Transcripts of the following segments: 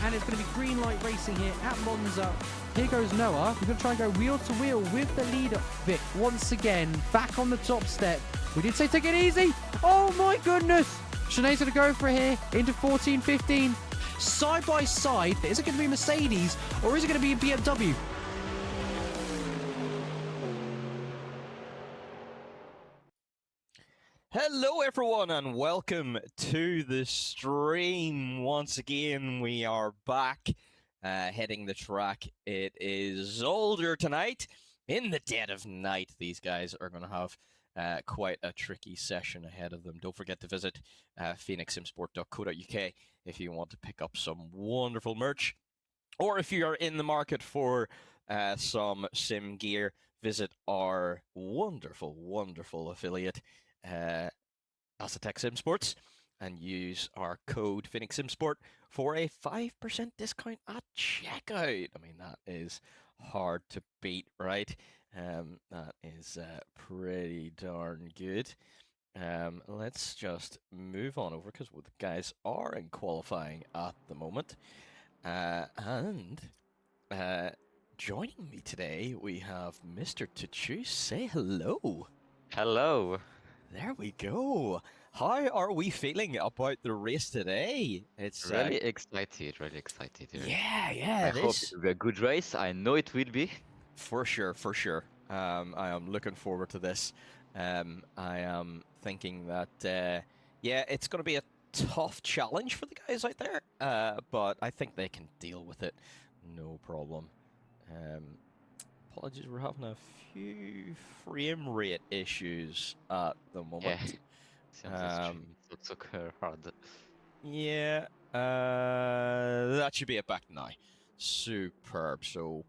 and it's going to be green light racing here at Monza. Here goes Noah. We're going to try and go wheel to wheel with the leader, Vic, once again, back on the top step. We did say take it easy. Oh my goodness. Sinead's going to go for it here into 14, 15. Side by side, is it going to be Mercedes or is it going to be a BMW? Hello everyone and welcome to the stream. Once again we are back heading the track. It is Zolder tonight in the dead of night. These guys are going to have quite a tricky session ahead of them. Don't forget to visit phoenixsimsport.co.uk if you want to pick up some wonderful merch, or if you are in the market for some sim gear, visit our wonderful affiliate Asetek Sim Sports and use our code Phoenix Sim Sport for a 5% discount at checkout. I mean, that is hard to beat, right? That is pretty darn good. Let's just move on over because the guys are in qualifying at the moment. And joining me today, we have Mr. Tachu. Say hello. Hello. There we go. How are we feeling about the race today? It's Really excited. yeah. I hope it will be a good race. I know it will be. For sure. I am looking forward to this. I am thinking that yeah, it's going to be a tough challenge for the guys out there, but I think they can deal with it, no problem. Apologies, we're having a few frame rate issues at the moment. Yeah. It's so hard. Yeah, that should be it back now. Superb. So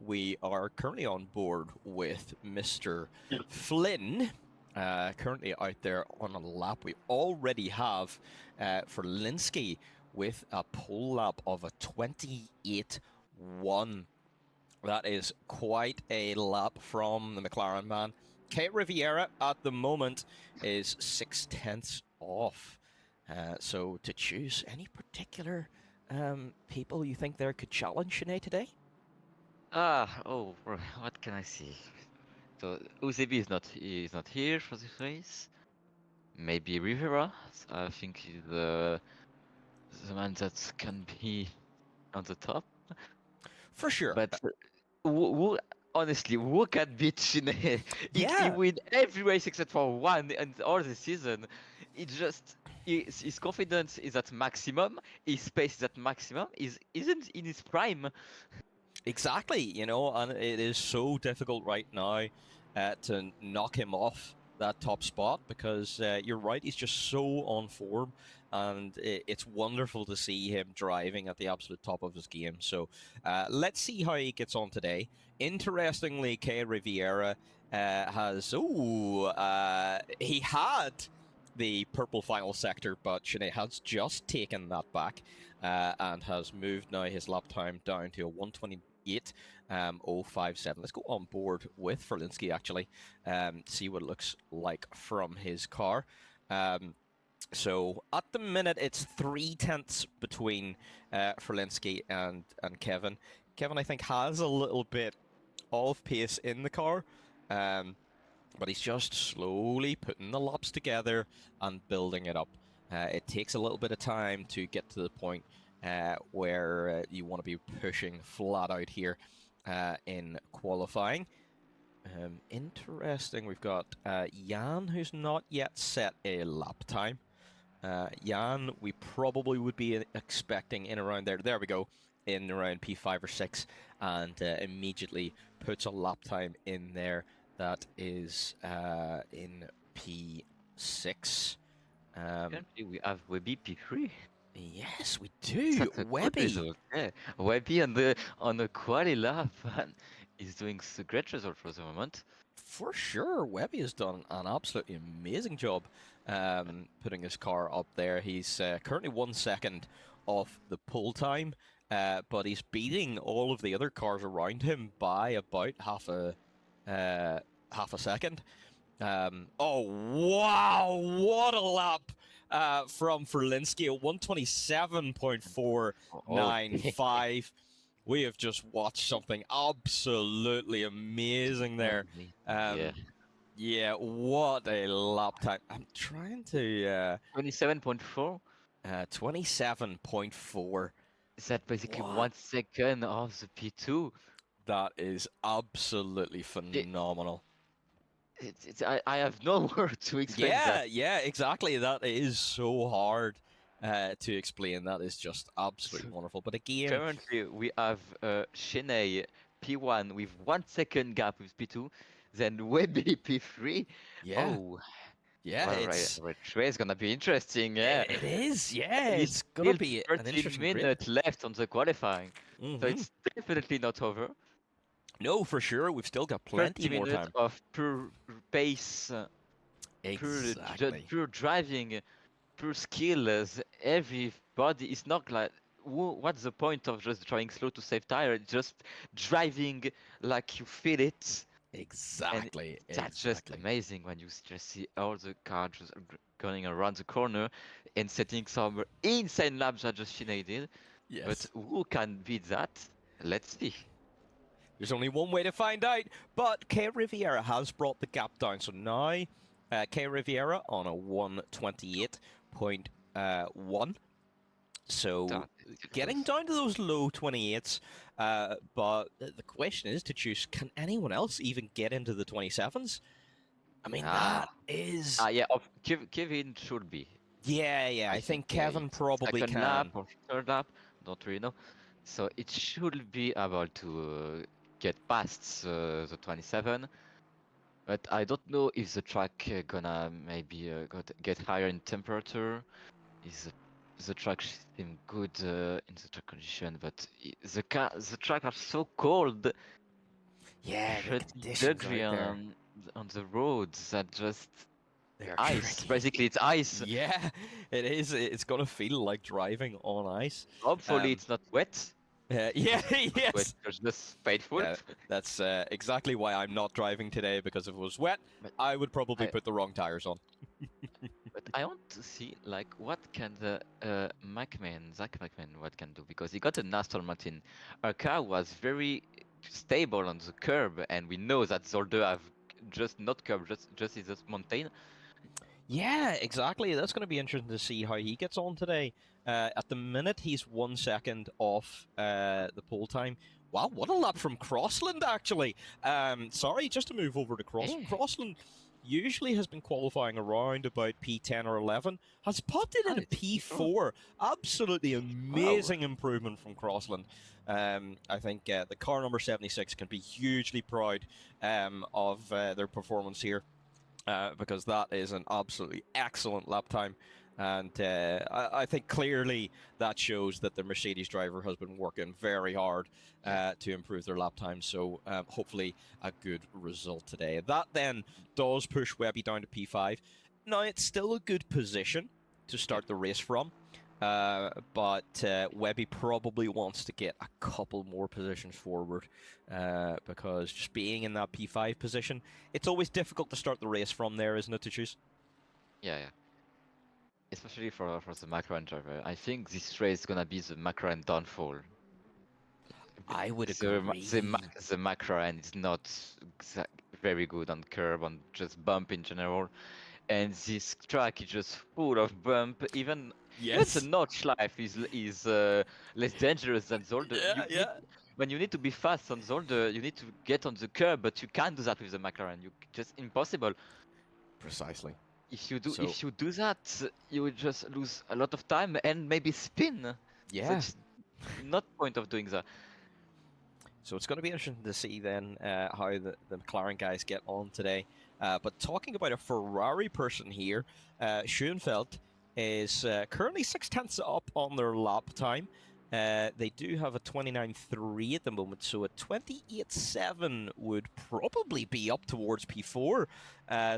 we are currently on board with Mr. Flynn, currently out there on a lap. We already have Ferlinski with a pole lap of a 28-1. That is quite a lap from the McLaren man. K Riviera at the moment is 6/10 off. So to choose any particular people you think there could challenge Sinead today? What can I see? So Uzebi is not here for this race. Maybe Rivera. I think he's the man that can be on the top. For sure. But honestly, who can beat Shine? He Yeah. win every race except for one and all the season. It just his confidence is at maximum. His pace is at maximum. Isn't in his prime. Exactly, you know, and it is so difficult right now to knock him off that top spot because you're right, he's just so on form, and it's wonderful to see him driving at the absolute top of his game. So let's see how he gets on today. Interestingly, K Riviera has he had the purple final sector, but Sinead has just taken that back and has moved now his lap time down to a 1:28.057. Let's go on board with Ferlinski actually, see what it looks like from his car. So at the minute it's 3/10 between Ferlinski and Kevin. Kevin, I think, has a little bit of pace in the car, but he's just slowly putting the laps together and building it up. It takes a little bit of time to get to the point where you want to be pushing flat out here in qualifying. Interesting, we've got Jan, who's not yet set a lap time. Jan, we probably would be expecting in around there. There we go, in around P5 or 6, and immediately puts a lap time in there that is in P6. We have Webby P3. Yes, we do. Webby. Yeah. Webby on the quali lap is doing a great result for the moment. For sure, Webby has done an absolutely amazing job putting his car up there. He's currently 1 second off the pole time, but he's beating all of the other cars around him by about half a second. Oh wow! What a lap from Ferlinski at 127.495. We have just watched something absolutely amazing there. Yeah. Yeah, what a lap time. I'm trying to 27.4. 27.4. Is that basically What? 1 second of the P2? That is absolutely phenomenal. I have no word to explain that. Yeah, exactly. That is so hard to explain. That is just absolutely wonderful. But again, Currently, we have Shinei P1 with 1 second gap with P2, then Webby P3. yeah, Oh, yeah, well, it's race is gonna be interesting, yeah. it is. Yeah, And it's gonna still be an 30 interesting grid. minutes left on the qualifying, so Mhm. it's definitely not over. No, for sure. We've still got 30 plenty more minutes time. of pure pace, Exactly. pure driving, pure skill. As everybody is not like. What's the point of just driving slow to save tire? Just driving like you feel it. Exactly. That's just amazing when you just see all the cars just going around the corner and setting some insane laps that just Shinei did. Yes. But who can beat that? Let's see. There's only one way to find out, but K Riviera has brought the gap down. So now K Riviera on a 128.1. So getting down to those low 28s. But the question is to choose, can anyone else even get into the 27s? I mean, that is... yeah, Kevin should be. Yeah, I think Kevin probably second can. lap or third lap, don't really know. So it should be able to get past the 27. But I don't know if the track gonna maybe get higher in temperature. Is the track seem good in the track condition, but the track are so cold. Yeah, the 30 conditions degree out there. on the roads that just They're ice. tricky. Basically, it's ice. Yeah, it is. It's gonna feel like driving on ice. Hopefully, it's not wet. Yeah, yes. Wet, it's just painful. Yeah, that's exactly why I'm not driving today, because if it was wet, But I would probably put the wrong tires on. But I want to see like what can the Zach McMahon what can do, because he got an Aston Martin. Our car was very stable on the curb, and we know that Zolder have just not curb, just is just mountain. Yeah, exactly. That's going to be interesting to see how he gets on today. At the minute, he's 1 second off the pole time. Wow, what a lap from Crossland, actually. Sorry, just to move over to Crossland. Usually has been qualifying around about P10 or 11. Has popped it into P4. Absolutely amazing improvement from Crossland. I think the car number 76 can be hugely proud of their performance here. Because that is an absolutely excellent lap time. And I think clearly that shows that the Mercedes driver has been working very hard to improve their lap time. So hopefully a good result today. That then does push Webby down to P5. Now, it's still a good position to start the race from. But Webby probably wants to get a couple more positions forward because just being in that P5 position, it's always difficult to start the race from there, isn't it, to choose? Yeah. Especially for the McLaren driver. I think this race is gonna be the McLaren downfall. I would agree. The McLaren is not very good on curb, on just bump in general. And this track is just full of bump. Even the notch life is less dangerous than Zolder. When you need to be fast on Zolder, you need to get on the curb, but you can't do that with the McLaren. You just impossible. Precisely. If you do that, you will just lose a lot of time and maybe spin. Yeah. So it's not point of doing that. So it's going to be interesting to see then how the McLaren guys get on today. But talking about a Ferrari person here, Schoenfeld is currently 6/10 up on their lap time. They do have a 29.3 at the moment, so a 28.7 would probably be up towards P4.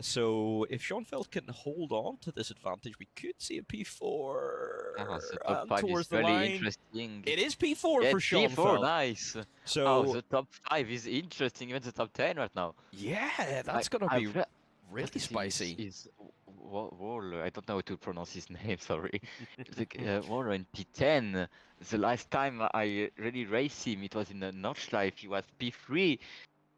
So if Schoenfeld can hold on to this advantage, we could see a P4 the top 5 towards is the very line. interesting. It is P4 for Schoenfeld. P4, nice. So the top 5 is interesting, even the top 10 right now. Yeah, that's going to be really spicy. Waller. I don't know how to pronounce his name. Sorry. Waller in P10. The last time I really raced him, it was in a Notchlife. He was P3. He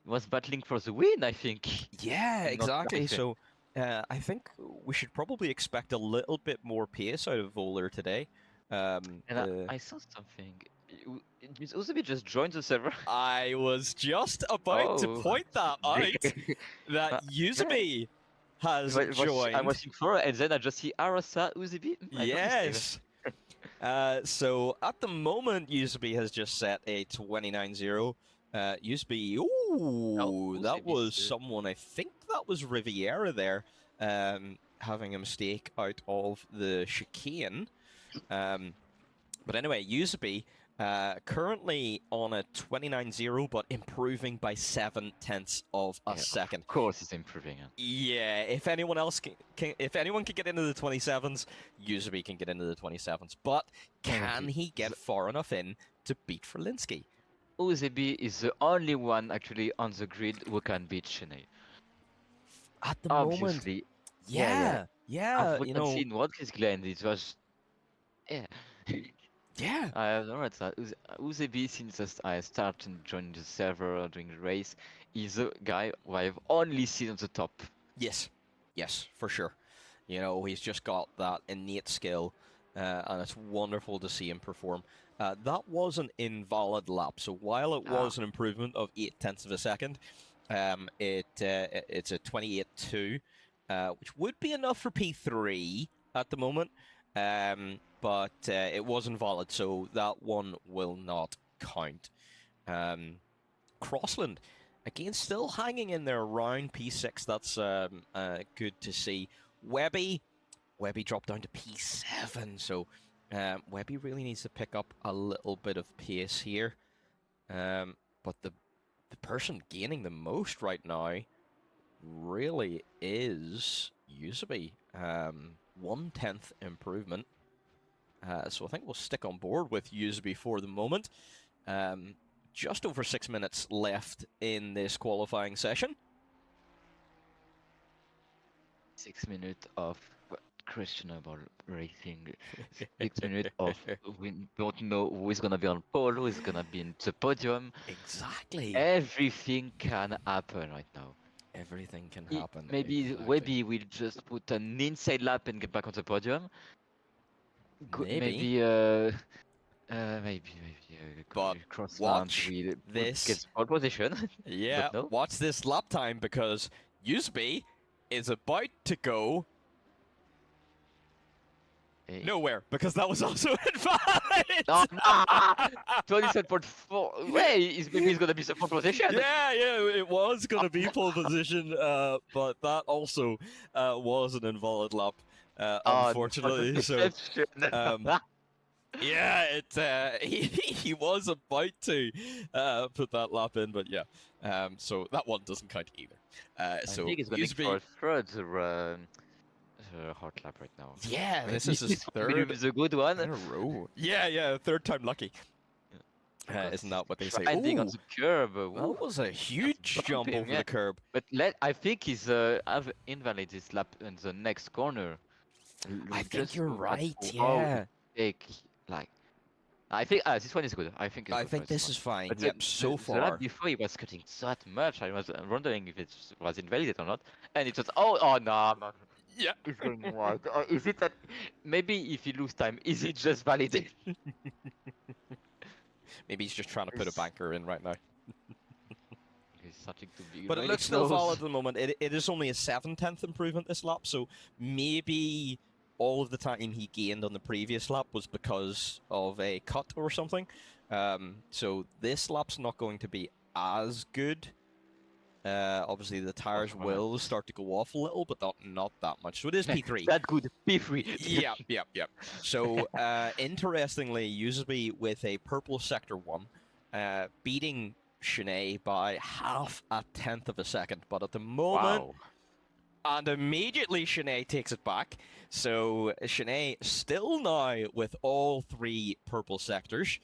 was battling for the win, I think. Yeah, in exactly. Notchlife. So I think we should probably expect a little bit more pace out of Voller today. And I saw something. Uzubi just joined the server. I was just about to Oh. point that out, that Uh, Uzubi has I joined. was in for, and then I just see Arasa Uzubi. Yes. So at the moment, Uzubi has just set a 29-0. Uzubi, ooh, that was someone, I think that was Riviera there, having a mistake out of the chicane. But anyway, Uzubi, currently on a 29-0, but improving by 0.7 of a second. Of course, he's improving. Yeah, if anyone else if anyone can get into the 27s, Uzubi can get into the 27s. But can he get far enough in to beat Frelinsky? Uzubi is the only one actually on the grid who can beat Shane. At the Obviously, moment, yeah. I've You know, seen what his Glen. It was, yeah. yeah. I have no words. Uzubi, since I started joining the server during the race, is a guy who I've only seen on the top. Yes, for sure. You know, he's just got that innate skill, and it's wonderful to see him perform. That was an invalid lap, so while it was an improvement of 0.8 of a second, it's a 28.2, which would be enough for P3 at the moment, but it was invalid, so that one will not count. Crossland, again, still hanging in there around P6. That's good to see. Webby dropped down to P7, so Webby really needs to pick up a little bit of pace here. But the person gaining the most right now really is Uzubi. 1/10 improvement. So I think we'll stick on board with Uzubi for the moment. Just over 6 minutes left in this qualifying session. 6 minutes of questionable racing. 6 minutes of we don't know who is gonna be on pole, who is gonna be in the podium. Exactly. Everything can happen right now. Everything can happen. Maybe exactly. Webby will just put an inside lap and get back on the podium. Maybe. But watch will this. get pole position. Yeah, no. watch this lap time, because Uzubi is about to go nowhere, because that was also invalid. 27.4. Wait, maybe it's gonna be the pole position. Yeah, it was gonna be pole position, but that also was an invalid lap, unfortunately. So, yeah, he was about to put that lap in, but yeah, so that one doesn't count either. So I think it's going for a third hard lap right now. Yeah, this is his third is a good one in a row. Yeah, third time lucky. Isn't that what they say? Landing on the curb. That was a huge jump over the curb. But I think he's have invalid this lap in the next corner. I think you're right. Yeah. I think this one is good. I think this is fine. But yep, so far. The lap before he was cutting that much. I was wondering if it was invalid or not. And it was oh no. Yeah. It's going wide. Is it that maybe if he lose time, is it just validated? Maybe he's just trying to put a banker in right now. He's starting to be but it looks still valid at the moment. It is only a 0.7 improvement this lap, so maybe all of the time he gained on the previous lap was because of a cut or something. So this lap's not going to be as good. Obviously, the tires will start to go off a little, but not that much. So it is P3. That good, P3. Yep. So, interestingly, Uzubi with a purple sector 1, beating Shanae by 0.5 of a second. But at the moment, and immediately Shanae takes it back. So Shanae still now with all 3 purple sectors.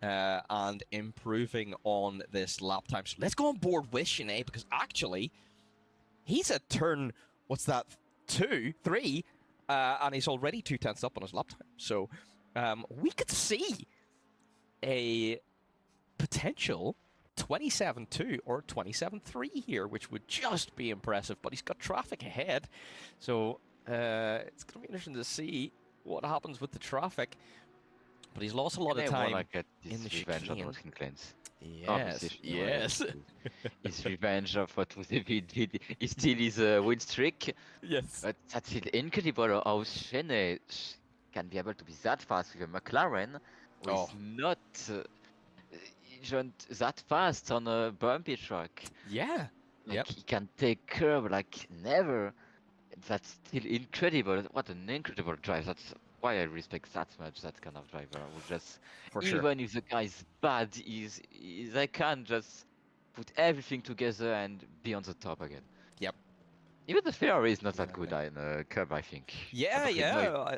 And improving on this lap time. So let's go on board with Shanae, because actually, he's at turn, what's that, 2, 3, and he's already 2/10 up on his lap time. So we could see a potential 27-2 or 27-3 here, which would just be impressive. But he's got traffic ahead, so it's going to be interesting to see what happens with the traffic. But he's lost a lot of time wanna get in the this revenge on chicane. Roskin Claims. Yes, yes. His revenge of what Giuseppe did. He still is a win streak. Yes. But that's incredible how Shane can be able to be that fast with a McLaren, who is not even that fast on a bumpy track. Yeah. Like he can take curve like never. That's still incredible. What an incredible drive. That's why I respect that much that kind of driver. Who just even if the guy is bad, they can just put everything together and be on the top again. Yep. Even the Ferrari is not that good in a curb, I think. Yeah,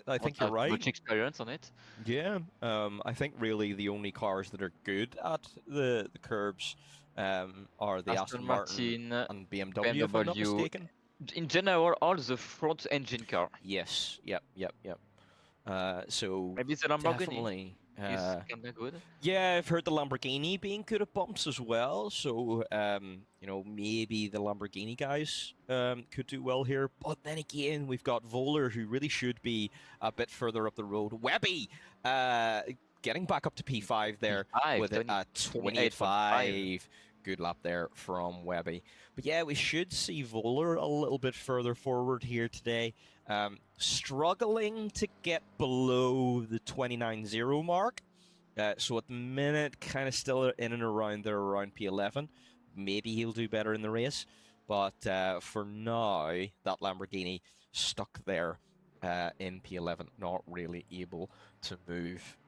I think you're right. Much experience on it. Yeah, I think really the only cars that are good at the curbs are the Aston Martin and BMW, if I'm not mistaken. In general, all the front engine car. Yes, yep. So maybe the Lamborghini definitely is kind of good. Yeah, I've heard the Lamborghini being good at bumps as well. So maybe the Lamborghini guys could do well here. But then again, we've got Zolder, who really should be a bit further up the road. Webby getting back up to P5 there with a 25. Good lap there from Webby. But yeah, we should see Zolder a little bit further forward here today. Struggling to get below the 29.0 mark. So at the minute, kind of still in and around there, around P11. Maybe he'll do better in the race. But for now, that Lamborghini stuck there in P11, not really able to move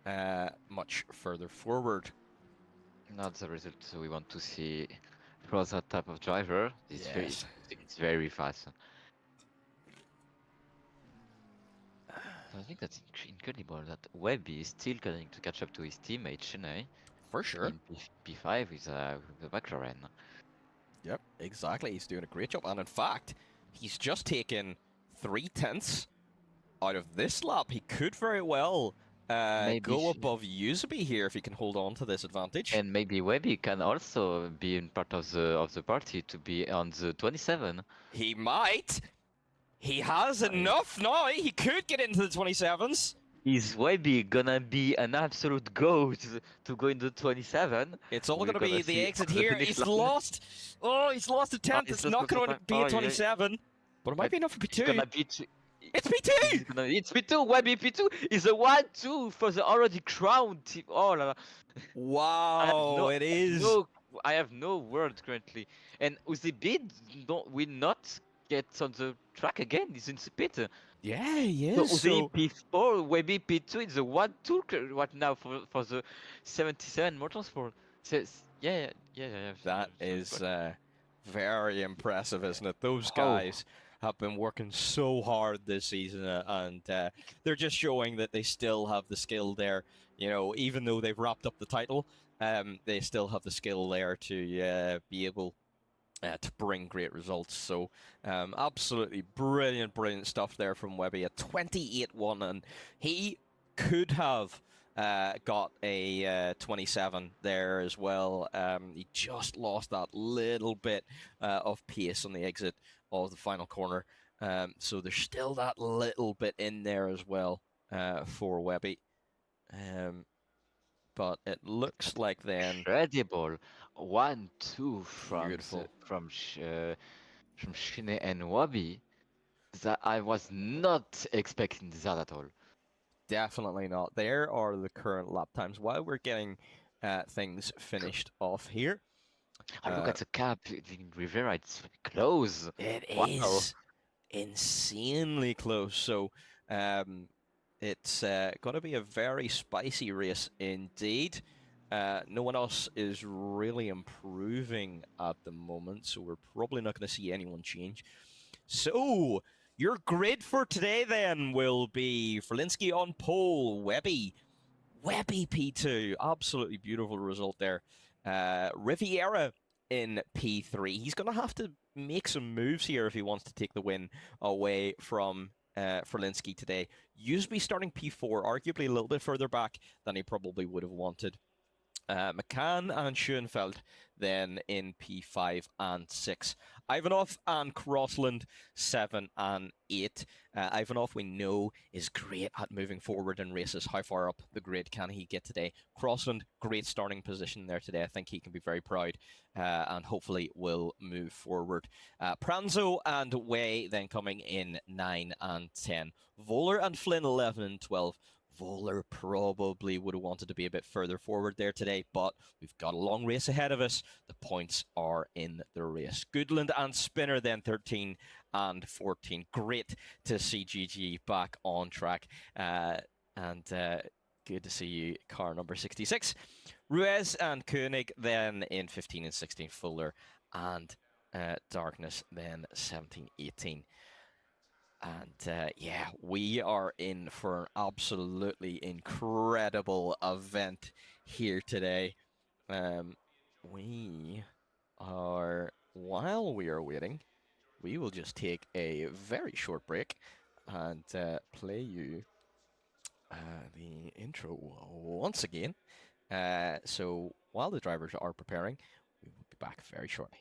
much further forward. Not the result we want to see for that type of driver. It's very fast. I think that's incredible that Webby is still going to catch up to his teammate Shane. For sure. In P5 with the McLaren. Yep, exactly. He's doing a great job. And in fact, he's just taken 3/10 out of this lap. He could very well go above Giuseppe here if he can hold on to this advantage. And maybe Webby can also be in part of the party to be on the 27. He might. He has enough now. He could get into the 27s. Is Webby gonna be an absolute goat to go in the 27? It's all gonna be the exit here. He's lost. Oh, he's lost a 10th. It's not gonna be a 27. But it might be enough for P2. It's P2! It's P2! Webby P2 is a 1-2 for the already crowned team. Oh la la. Wow, it is. I have no words currently. And Giuseppe will not get on the track again. He's in the pit. Yeah. So P4, Webby P2 is a 1-2 right now for the 77 Motorsport. Yeah. That is very impressive, isn't it? Those guys have been working so hard this season, and they're just showing that they still have the skill there. You know, even though they've wrapped up the title, they still have the skill there to be able to bring great results. So absolutely brilliant stuff there from Webby. A 28-1, and he could have got a 27 there as well. He just lost that little bit of pace on the exit of the final corner. So there's still that little bit in there as well for Webby. But it looks like then incredible 1-2 from Shine and Webby. That I was not expecting that at all. Definitely not. There are the current lap times while we're getting things finished off here. Look at the cap in Rivera, it's close. It is insanely close. So it's going to be a very spicy race indeed. No one else is really improving at the moment, so we're probably not going to see anyone change. So your grid for today then will be Frelinsky on pole, Webby P2, absolutely beautiful result there. Riviera in P3. He's going to have to make some moves here if he wants to take the win away from Ferlinski today. Usby starting P4, arguably a little bit further back than he probably would have wanted. McCann and Schoenfeld then in P5 and 6. Ivanov and Crossland 7 and 8. Ivanov, we know, is great at moving forward in races. How far up the grid can he get today? Crossland, great starting position there today. I think he can be very proud and hopefully will move forward. Pranzo and Way then coming in 9 and 10. Voller and Flynn 11 and 12. Voller probably would have wanted to be a bit further forward there today, but we've got a long race ahead of us. The points are in the race. Goodland and Spinner then 13 and 14. Great to see GG back on track. And good to see you, car number 66. Ruiz and Koenig then in 15 and 16. Fuller and Darkness then 17, 18. And yeah, we are in for an absolutely incredible event here today. While we are waiting, we will just take a very short break and play you the intro once again. So while the drivers are preparing, we will be back very shortly.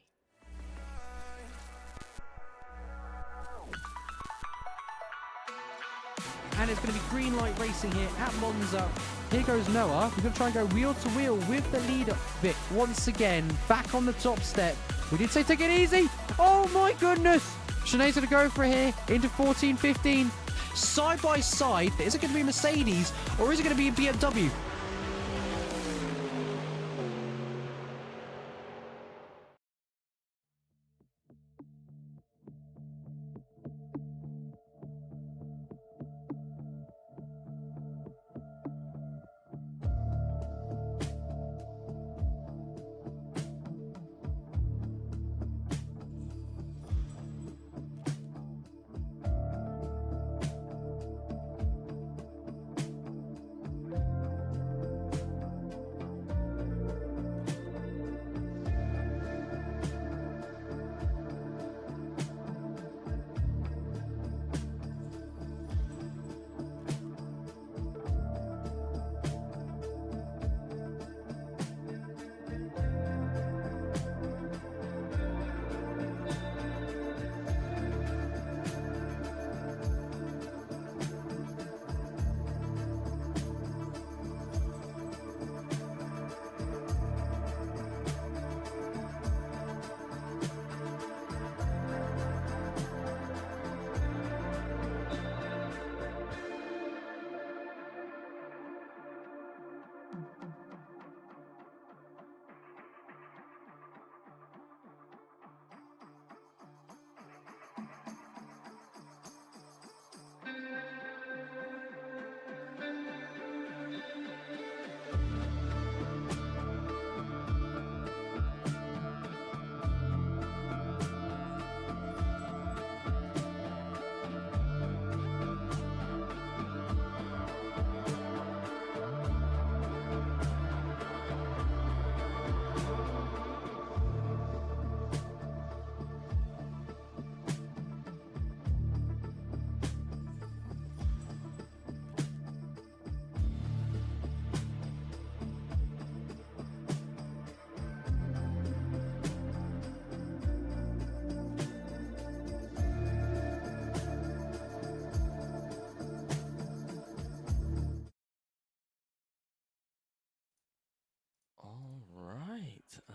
And it's going to be green light racing here at Monza. Here goes Noah. We're going to try and go wheel to wheel with the leader, Vic, once again, back on the top step. We did say take it easy. Oh my goodness. Sinead's going to go for it here into 14, 15. Side by side, is it going to be Mercedes or is it going to be a BMW?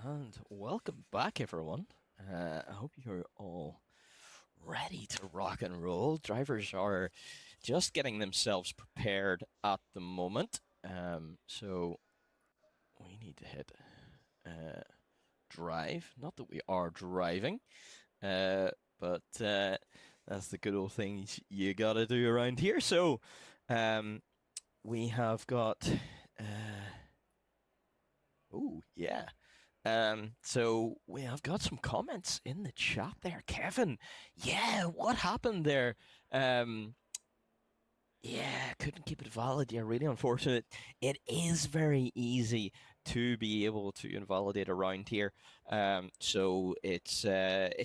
And welcome back, everyone. I hope you're all ready to rock and roll. Drivers are just getting themselves prepared at the moment. So we need to hit drive. Not that we are driving, but that's the good old things you gotta do around here. So we have got... oh, yeah. So we have got some comments in the chat there. Kevin, yeah, what happened there? Yeah, couldn't keep it valid. Yeah, really unfortunate. It is very easy to be able to invalidate around here. So it's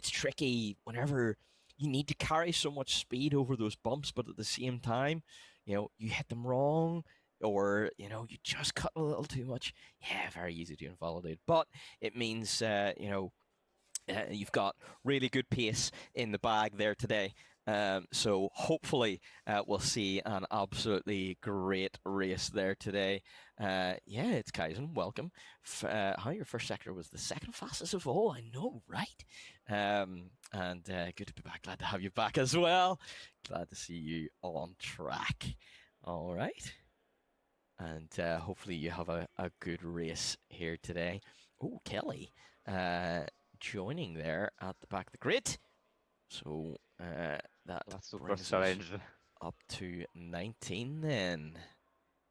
tricky whenever you need to carry so much speed over those bumps, but at the same time, you hit them wrong, or you just cut a little too much. Yeah, very easy to invalidate. But it means you've got really good pace in the bag there today. So hopefully we'll see an absolutely great race there today. Yeah, it's Kaizen. Welcome. How your first sector was the second fastest of all. I know, right? And good to be back. Glad to have you back as well. Glad to see you on track. All right. And hopefully you have a good race here today. Oh, Kelly. Joining there at the back of the grid. So that Super brings us challenge. up to 19 then.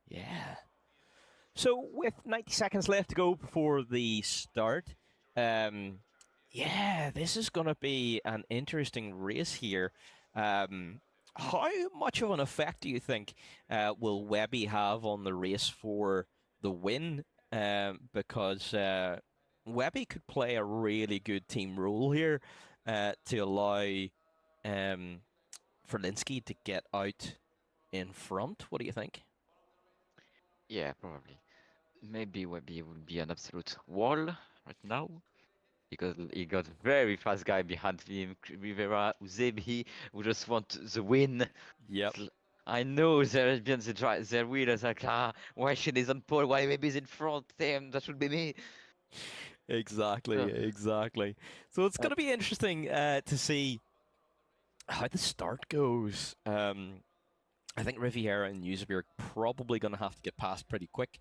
Yeah. So with 90 seconds left to go before the start, yeah, this is going to be an interesting race here. How much of an effect do you think will Webby have on the race for the win? Because Webby could play a really good team role here to allow Ferlinsky to get out in front. What do you think? Yeah, probably. Maybe Webby will be an absolute wall right now because he got very fast guy behind him, Rivera, Uzebi, who just want the win. Yep. I know they're behind their wheel. It's like, why should he's on pole? Why maybe he's in front? Damn, that should be me. Exactly, exactly. So it's going to be interesting to see how the start goes. I think Riviera and Usaby are probably going to have to get past pretty quick,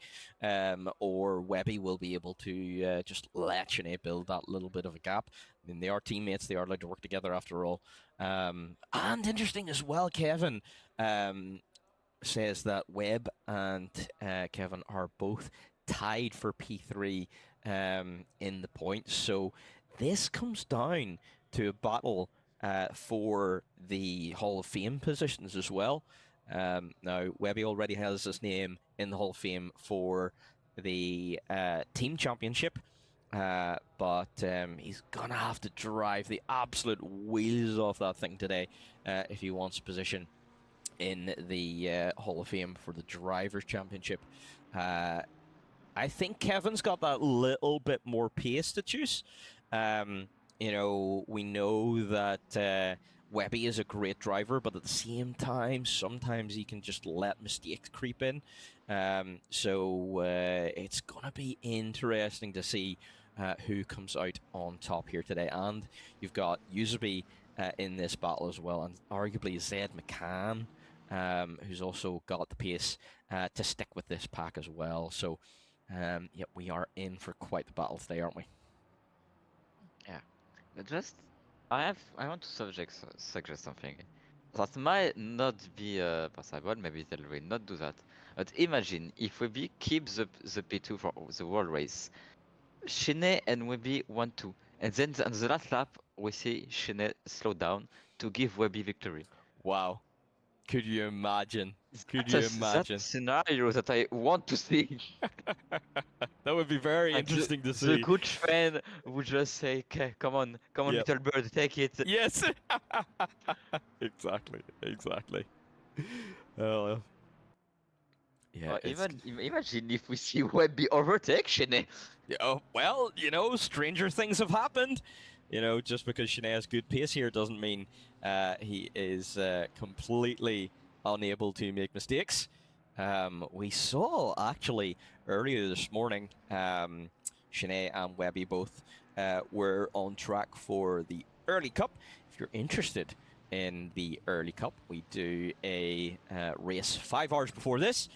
or Webby will be able to just let Sinead build that little bit of a gap. I mean, they are teammates; they are allowed to work together after all. And interesting as well, Kevin says that Webb and Kevin are both tied for P3 in the points. So this comes down to a battle for the Hall of Fame positions as well. Now, Webby already has his name in the Hall of Fame for the team championship. But he's going to have to drive the absolute wheels off that thing today if he wants a position in the Hall of Fame for the Drivers' Championship. I think Kevin's got that little bit more pace to choose. We know that Webby is a great driver, but at the same time, sometimes he can just let mistakes creep in. So it's going to be interesting to see who comes out on top here today. And you've got Usaby in this battle as well, and arguably Zed McCann, who's also got the pace to stick with this pack as well. So, yep, we are in for quite the battle today, aren't we? Yeah, but I want to suggest something. That might not be possible. Maybe they will not do that. But imagine if Webby keeps the P2 for the world race, Shine and Webby 1-2, and then on the last lap we see Shine slow down to give Webby victory. Wow. Could you imagine? Could That's you that imagine? scenario that I want to see. That would be very And interesting to the see. good friend would just say, "Okay, come on, Yep. little bird, take it." Yes. Exactly. Exactly. Yeah. Imagine if we see Webby overtake Shine. Oh, well, stranger things have happened. Just because Shanae has good pace here doesn't mean he is completely unable to make mistakes. We saw, actually, earlier this morning, Shanae and Webby both were on track for the early cup. If you're interested in the early cup, we do a race 5 hours before this.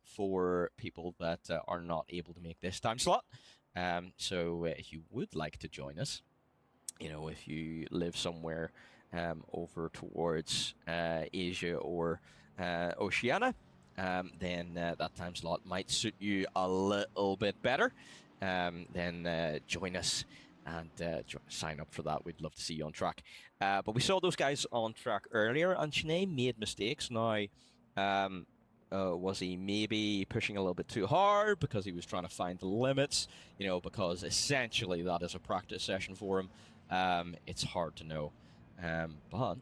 For people that are not able to make this time slot. So if you would like to join us, if you live somewhere over towards Asia or Oceania, then that time slot might suit you a little bit better. Then join us and sign up for that. We'd love to see you on track. But we saw those guys on track earlier, and Sinead made mistakes. Now, Was he maybe pushing a little bit too hard because he was trying to find the limits? You know, because essentially that is a practice session for him. It's hard to know. But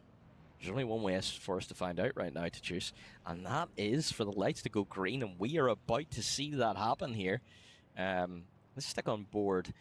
there's only one way for us to find out right now, to choose, and that is for the lights to go green, and we are about to see that happen here. Let's stick on board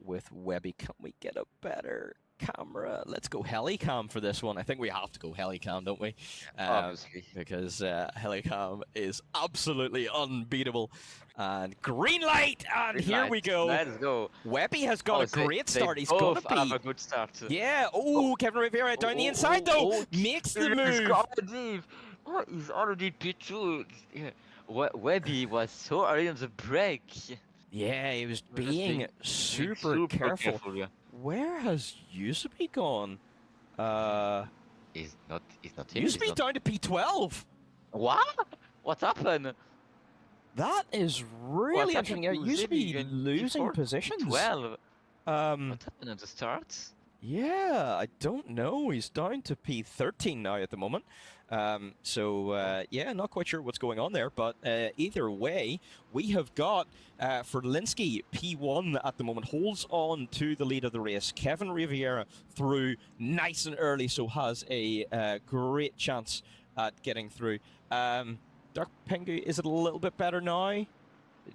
with Webby. Can we get a better camera? Let's go helicam for this one. I think we have to go helicam, don't we? Obviously. Because helicam is absolutely unbeatable. And green light, and Green here light. we go. Let's go. Webby has got Oh, a great they start. He's both gonna have be. a good start. Yeah. Oh, Kevin Rivera down the inside though. Makes the move. Oh, he's already P2. Yeah. Webby was so early on the break. Yeah, he was He was just being super careful. Yeah. Where has Yusubi gone? He's not here. Yusubi down to P12. What? What happened? That is really interesting. Yeah, Yusubi losing positions. P12. Um, What happened at the start? Yeah, I don't know. He's down to P13 now at the moment. Yeah, not quite sure what's going on there. But either way, we have got Ferlinski P1 at the moment, holds on to the lead of the race. Kevin Riviera through nice and early, so has a great chance at getting through. Dark Pengu, is it a little bit better now? It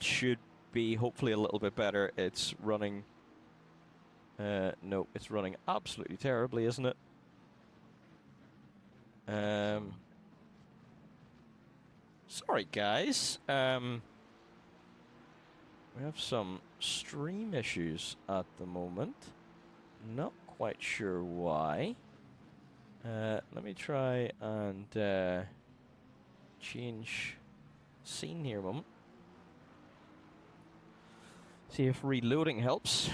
should be hopefully a little bit better. It's running... no, it's running absolutely terribly, isn't it? Sorry, guys. We have some stream issues at the moment. Not quite sure why. Let me try and change scene here a moment. See if reloading helps.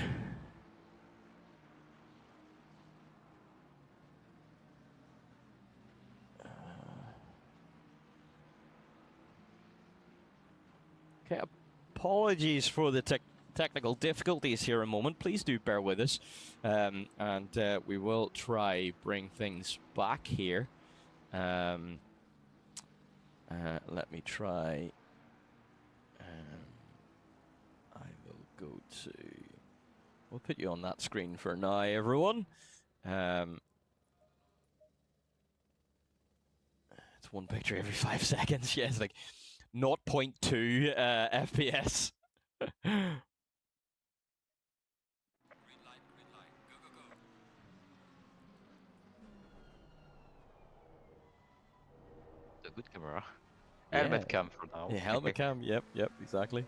Okay, apologies for the technical difficulties here a moment. Please do bear with us. We will try bring things back here. Let me try. I will go to... We'll put you on that screen for now, everyone. It's one picture every 5 seconds. Yeah, it's like 0.2 FPS. A good camera. Yeah. Helmet cam for now. Yeah, helmet cam. Yep, exactly.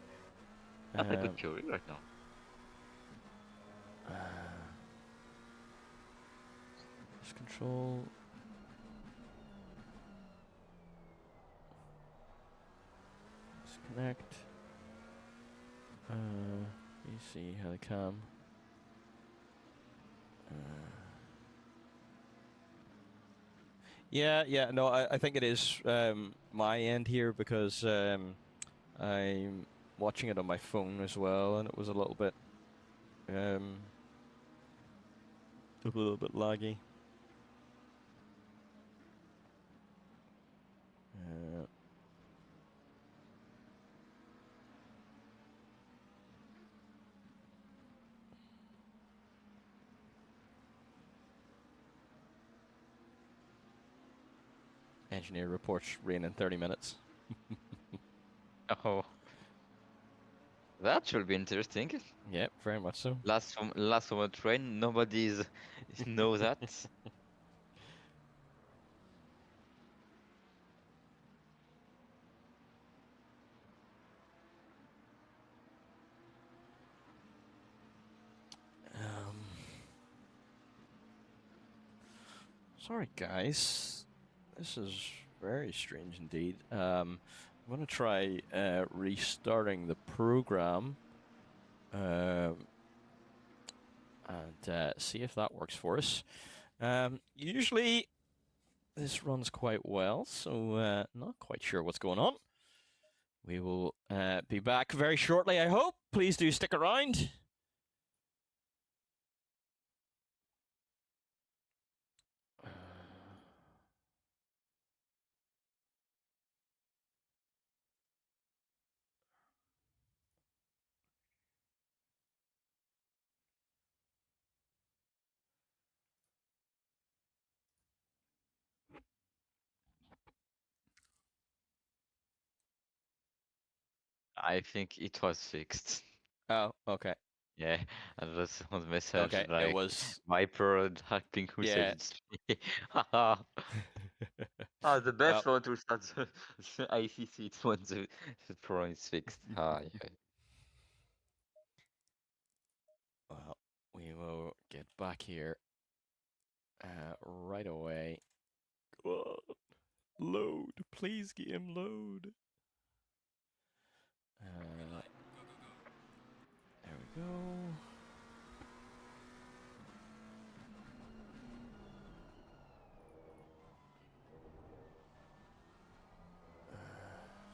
Not a good theory right now. Control. Disconnect. PC helicam. Yeah, no, I think it is my end here because I'm watching it on my phone as well, and it was a little bit laggy. Engineer reports rain in 30 minutes. Oh. That should be interesting. Yep, very much so. Last from a train, nobody's know that. Sorry, guys. This is very strange indeed. I'm going to try restarting the program and see if that works for us. Usually this runs quite well, so not quite sure what's going on. We will be back very shortly, I hope. Please do stick around. I think it was fixed. Oh, okay. Yeah, and that's on the message Okay, it like was. Viper and Harping who said Yeah. it's me. Haha. Ah, the Well, best one to start the ICC is when the pro is fixed. Ah, yeah. well, we will get back here right away. Load, please, game load. There we go.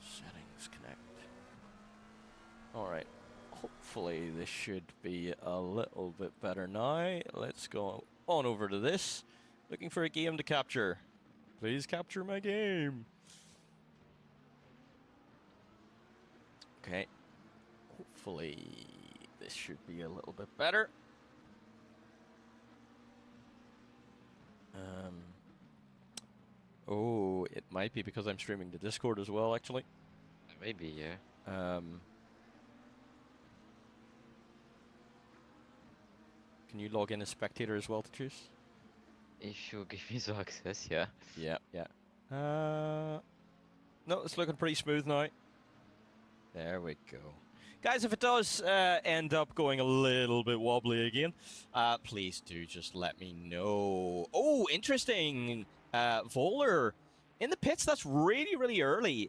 Settings connect. Alright. Hopefully this should be a little bit better now. Let's go on over to this. Looking for a game to capture. Please capture my game. Okay. Hopefully this should be a little bit better. Oh, it might be because I'm streaming to Discord as well, actually. Maybe, yeah. Can you log in as spectator as well to choose? If you give me the access, yeah. Yeah, yeah. No, it's looking pretty smooth now. There we go. Guys, if it does end up going a little bit wobbly again, please do just let me know. Oh, interesting. Voller in the pits. That's really, really early.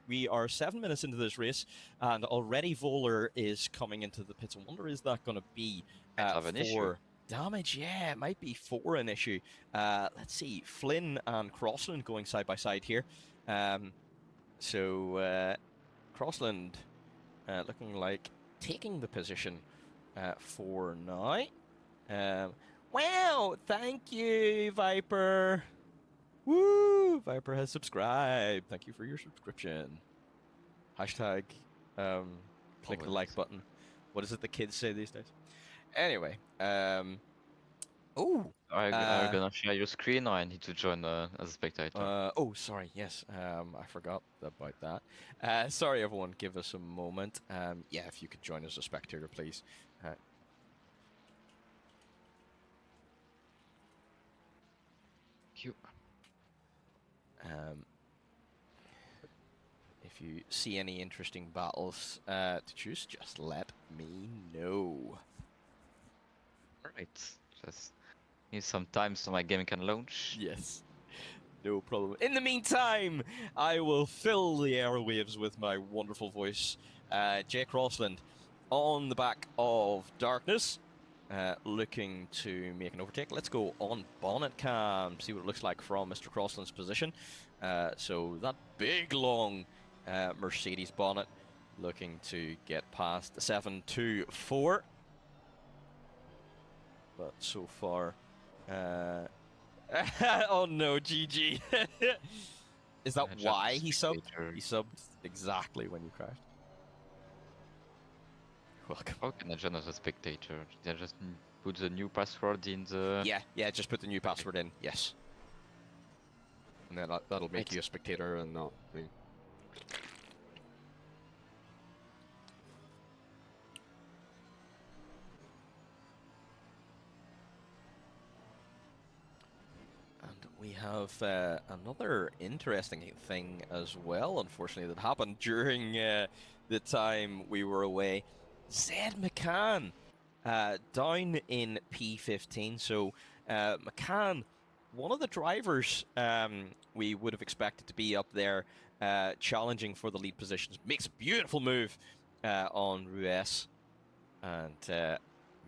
We are 7 minutes into this race, and already Voller is coming into the pits. I wonder, is that going to be Have an issue. for damage? Yeah, it might be for an issue. Let's see. Flynn and Crossland going side by side here. So Crossland looking like taking the position for now. Wow, thank you, Viper. Woo! Viper has subscribed. Thank you for your subscription. Hashtag click the like button. What is it the kids say these days? Anyway, oh, Are you gonna share your screen or I need to join as a spectator? oh, sorry. Yes, I forgot about that. Sorry, everyone. Give us a moment. Yeah, if you could join as a spectator, please. Cute. If you see any interesting battles to choose, just let me know. Alright, just need some time so my game can launch. Yes. No problem. In the meantime, I will fill the airwaves with my wonderful voice. Jake Crossland on the back of Darkness, looking to make an overtake. Let's go on bonnet cam, see what it looks like from Mr. Crossland's position. So that big, long Mercedes bonnet looking to get past the 724. But so far... oh no, GG. Is that why he subbed? He subbed exactly when you crashed. Welcome. How can I join as a spectator? Did I just put the new password in the... Yeah, just put the new password in, yes. And then that'll make you a spectator and not me. We have another interesting thing as well, unfortunately, that happened during the time we were away. Zed McCann down in P15. So McCann, one of the drivers we would have expected to be up there challenging for the lead positions, makes a beautiful move on Rues and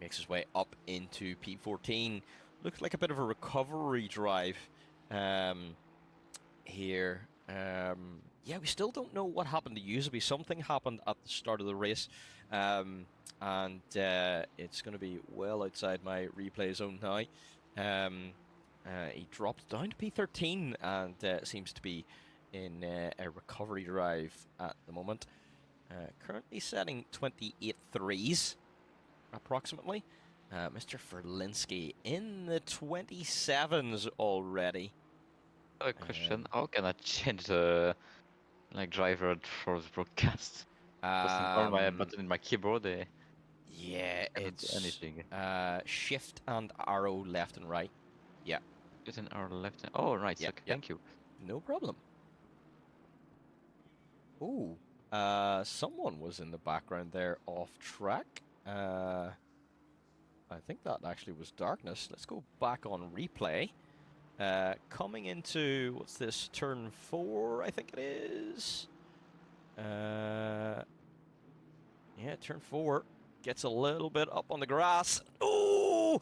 makes his way up into P14. Looks like a bit of a recovery drive here. Yeah, we still don't know what happened to Usaby. Something happened at the start of the race, and it's going to be well outside my replay zone now. He dropped down to P13 and seems to be in a recovery drive at the moment. Currently setting 28 threes, approximately. Mr. Ferlinski in the 27s already. A question, how can I change the driver for the broadcast? Pressing all my button in my keyboard, Yeah, cannot do it's anything. shift and arrow left and right. Yeah. Button or left. Oh, right. Yep, Okay, yep. thank you. No problem. Ooh, someone was in the background there off track. I think that actually was Darkness. Let's go back on replay. Coming into, what's this, turn 4, I think it is? Yeah, turn 4. Gets a little bit up on the grass. Oh!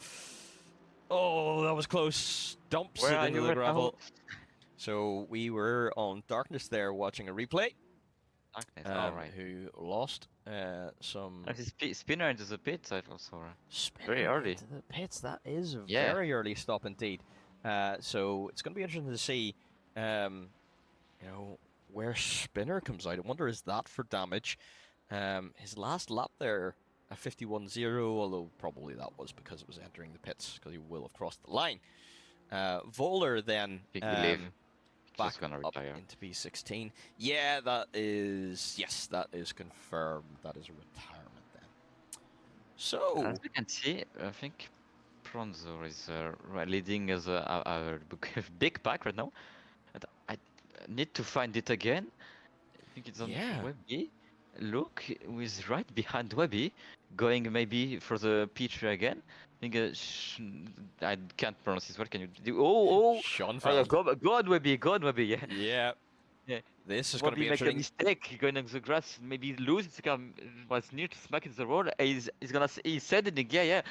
Oh, that was close. Dumps Where it are into you the right now? gravel. So we were on Darkness there watching a replay. Darkness. All right. Who lost some Spinner into the pits. I also spinner very early. into the pits. That is a Yeah. very early stop indeed. So it's going to be interesting to see, you know, where Spinner comes out. I wonder, is that for damage? His last lap there, a 51.0, although probably that was because it was entering the pits, because he will have crossed the line. Zolder then Big believe. back Just gonna up retire. into P16. Yeah, that is, yes, that is confirmed. That is a retirement then. So, As we can see, I think Pronzo is leading as a big pack right now. And I need to find it again. I think it's on yeah, Webby. Look, who is right behind Webby, going maybe for the P3 again. I think I can't pronounce his word. Can you do? Oh, Schoenfeld. go on, Webby, go on, Webby. Yeah. Yeah, Yeah. this is going to be Webby make a interesting. mistake going on the grass, maybe lose. It's come was near to smack into the road. He's gonna he's sending, yeah.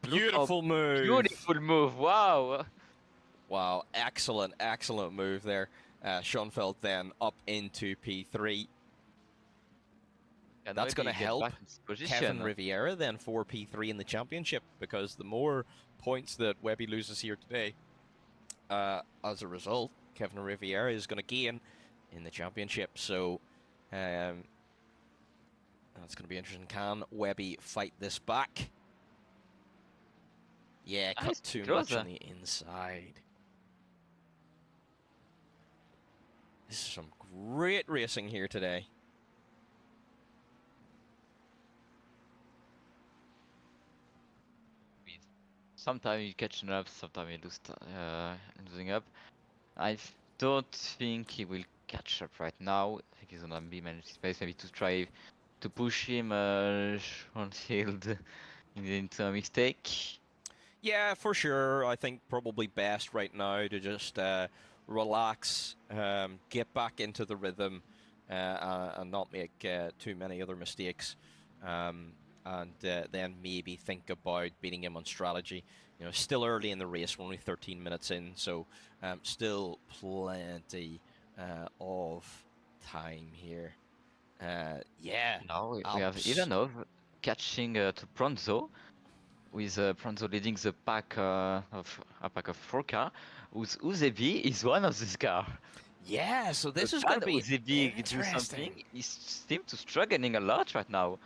Beautiful move. Beautiful move. Wow. Wow, excellent move there. Schoenfeld then up into P3. And That's going to Webby get help back into position. Kevin Riviera then for P3 in the championship, because the more points that Webby loses here today, as a result, Kevin Riviera is going to gain in the championship. So that's going to be interesting. Can Webby fight this back? Yeah, cut too much on the inside. This is some great racing here today. Sometimes you catching up, sometimes you losing up. I don't think he will catch up right now. I think he's gonna be managing space, maybe to try to push him Schoenfeld into a mistake. Yeah, for sure. I think probably best right now to just relax, get back into the rhythm, and not make too many other mistakes. And then maybe think about beating him on strategy. You know, still early in the race. We're only 13 minutes in, so still plenty of time here. Yeah. Now we have Ivanov catching to Pronzo, with Pronzo leading the pack of a pack of 4 cars. Uzebi is one of these cars. Yeah, so this is going to be Uzebi do something. He seems to struggling a lot right now.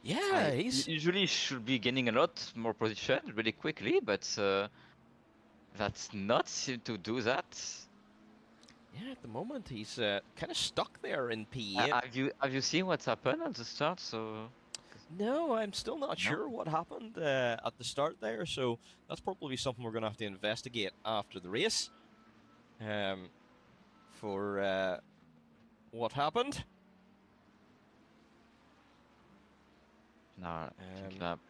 Yeah, he's usually should be gaining a lot more position really quickly, but that's not seem to do that. Yeah, at the moment he's kind of stuck there in P8. Have you seen what's happened at the start? So no, I'm still not sure what happened at the start there. So that's probably something we're going to have to investigate after the race. For what happened. Now,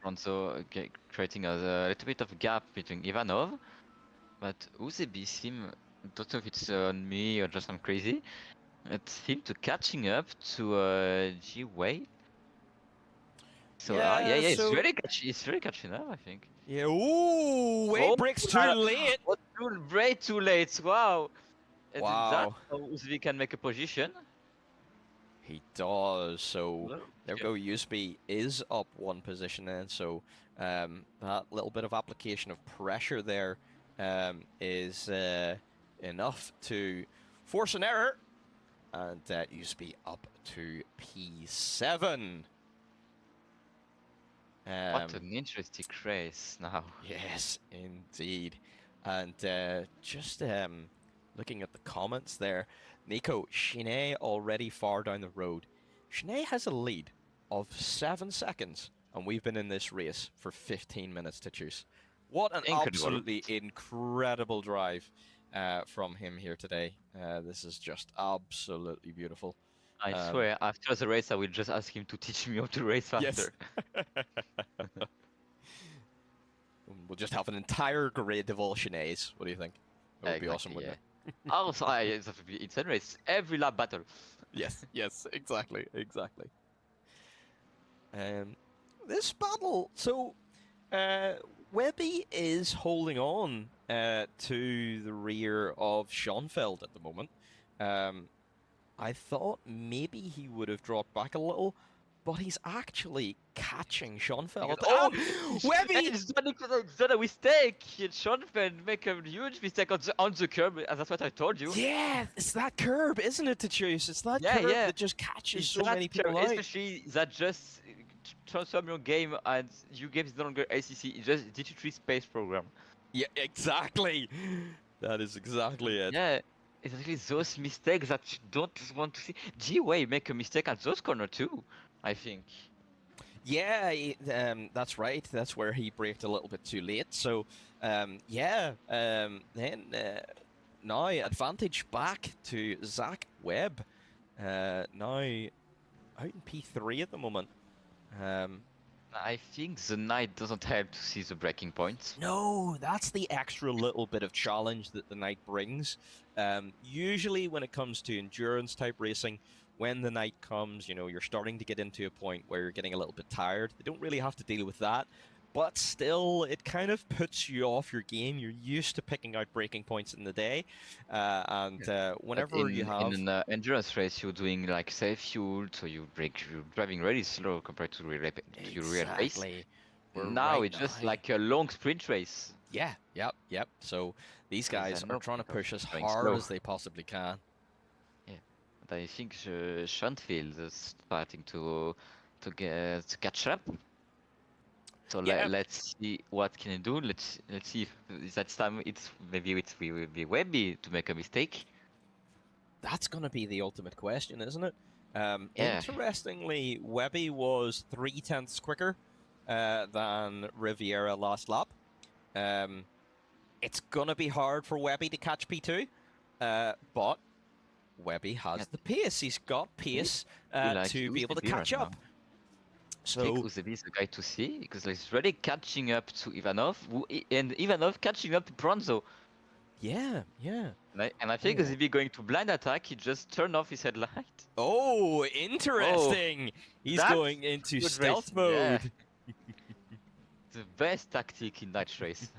Pronzo creating a little bit of gap between Ivanov, but Uzebi seem, don't know if it's on me or just I'm crazy, it seemed to catching up to G-Way. So yeah, so it's very catching up, I think. Yeah, ooh, Way breaks too late. Way too late, wow. And wow. That's how Uzebi can make a position. He does, so there we go. Usby is up one position then, so that little bit of application of pressure there is enough to force an error, and Usby up to P7. What an interesting race now. Yes, indeed. And just looking at the comments there, Nico, Shine already far down the road. Shine has a lead of 7 seconds, and we've been in this race for 15 minutes to choose. What an Incredible. absolutely incredible drive from him here today. This is just absolutely beautiful. I swear, after the race, I will just ask him to teach me how to race faster. Yes. We'll just have an entire grid of all Shinays. What do you think? That would be awesome, wouldn't it? Also, it's a insane race. Every lap battle. Yes, yes, exactly, exactly. This battle, so Webby is holding on to the rear of Schoenfeld at the moment. I thought maybe he would have dropped back a little, but he's actually catching Schoenfeld. Oh, Webby! It's done a mistake. Schoenfeld make a huge mistake on the curb. That's what I told you. Yeah, it's that curb, isn't it, to choose? It's that curb that just catches so many people out. Especially that just transform your game and your game is no longer ACC. It's just DT3 space program. Yeah, exactly. That is exactly it. Yeah, exactly those mistakes that you don't want to see. GOVEE make a mistake at those corner too, I think. Yeah, that's right. That's where he braked a little bit too late. So, yeah, then now advantage back to Zach Webb. Now out in P3 at the moment. I think the Knight doesn't help to see the breaking points. No, that's the extra little bit of challenge that the Knight brings. Usually when it comes to endurance type racing, when the Knight comes, you know, you're starting to get into a point where you're getting a little bit tired. They don't really have to deal with that, but still, it kind of puts you off your game. You're used to picking out breaking points in the day, whenever you have... In an endurance race, you're doing like safe fuel, so you're driving really slow compared to your real race. Now it's just like a long sprint race. Yeah, yep. So these guys are trying to push as hard as they possibly can. Yeah, but I think Schoenfeld is starting to catch up. So let's see what can it do. Let's see if that time maybe it will be Webby to make a mistake. That's gonna be the ultimate question, isn't it? Interestingly, Webby was 0.3 quicker than Riviera last lap. It's gonna be hard for Webby to catch P2, but Webby has the pace. He's got pace to be able to catch up. So GOVEE is the guy to see because he's really catching up to Ivanov, and Ivanov catching up to Bronzo. Yeah. And I think GOVEE going to blind attack. He just turned off his headlight. Oh, interesting. He's going into stealth mode. Yeah. The best tactic in that race.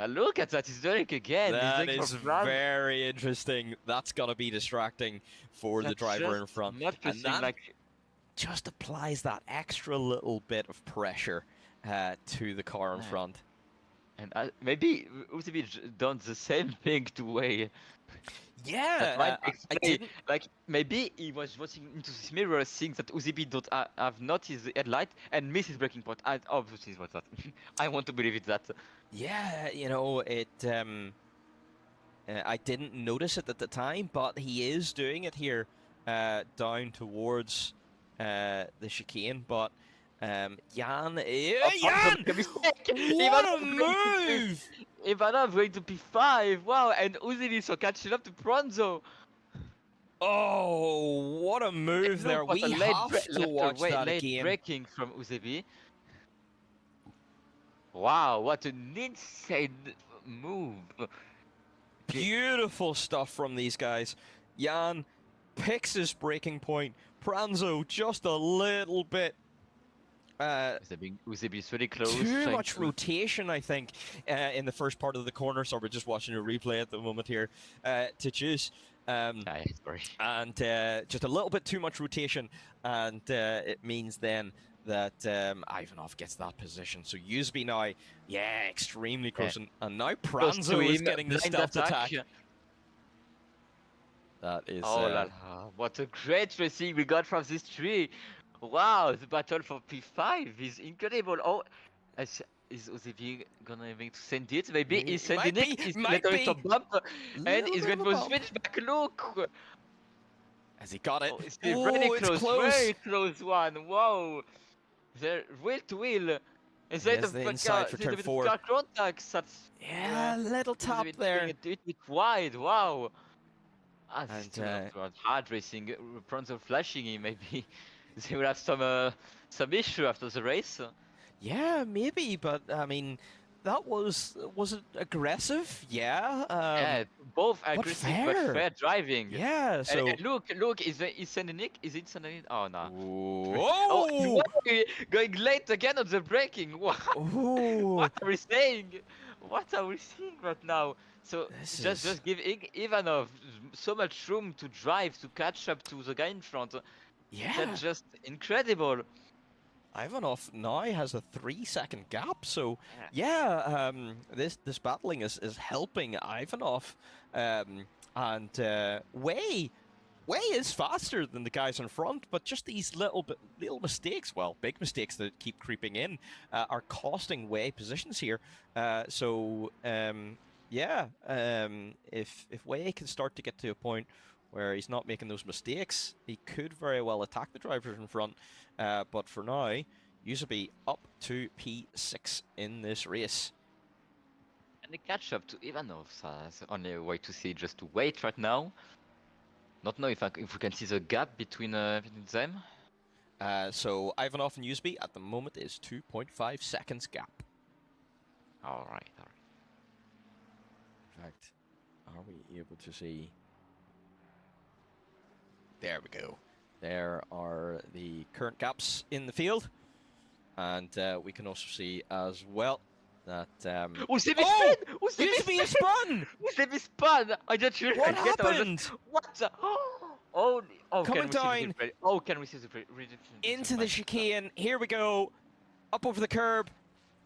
Look at that, he's doing it again. That is very interesting. That's gonna be distracting for the driver in front. And that just applies that extra little bit of pressure to the car in front. And maybe GOVEE done the same thing to Wei. Yeah, like maybe he was watching into this mirror, seeing that GOVEE don't have not his headlight and miss his braking point. And obviously, what's that? I want to believe it's that. Yeah, you know it. I didn't notice it at the time, but he is doing it here, down towards the chicane. But Jan, what a move! Ivanov going to P5, wow, and GOVEE so catching up to Bronzo. Oh, what a move there! We have to watch that again. Braking from GOVEE. Wow, what an insane move! Beautiful stuff from these guys. Jan picks his braking point. Pranzo just a little bit. GOVEE is really close. Too much rotation, I think, in the first part of the corner. So we're just watching a replay at the moment here to choose. Sorry. And just a little bit too much rotation, and it means then that Ivanov gets that position. So GOVEE now, extremely close, and now Pranzo is getting the stealth attack. That is... what a great racing we got from this tree. Wow, the battle for P5 is incredible. Oh, is Uzivi gonna even send it? Maybe he's Might sending be, it. He's might getting be. a bump, and Little he's bit of going a to bump. switch back. Look. Has he got it? Oh, it's Oh, it's close. very close one. Wow. They're wheel to wheel. Instead Here's of the inside for instead turn of 4. car contacts, that's Yeah, little it's a tap bit there. a bit wide. Wow. Ah, this is And too hard racing. Prawns are flashing him. Maybe they will have some issue after the race. yeah, maybe, but I mean, that was it aggressive? Yeah. Yeah, both But aggressive but fair. fair driving. Yeah. So. And look, is sending it? Is it sending it? Oh no. Oh, Whoa! wow, going late again on the braking. What? Oh, What are we saying? What are we seeing right now? So this just is give Ivanov so much room to drive to catch up to the guy in front. yeah. That's just incredible. Ivanov now has a 3-second gap, so Yeah. yeah, this battling is helping Ivanov, and Way is faster than the guys in front, but just these little mistakes, well, big mistakes that keep creeping in, are costing Way positions here. So yeah, if Way can start to get to a point where he's not making those mistakes, he could very well attack the drivers in front. But for now, Yuzabi up to P6 in this race. And the catch up to Ivanov. That's the only way to see, just to wait right now. Not know if we can see the gap between them. So Ivanov and Yuzabi at the moment is 2.5 seconds gap. All right. In fact, are we able to see? There we go. There are the current gaps in the field. And we can also see as well that... Uzibi oh! spin! Yuzabi is spun! Uzibi spun! I just What realized. happened? What the? Oh, Coming down. Can we see the Into the chicane. Here we go. Up over the curb.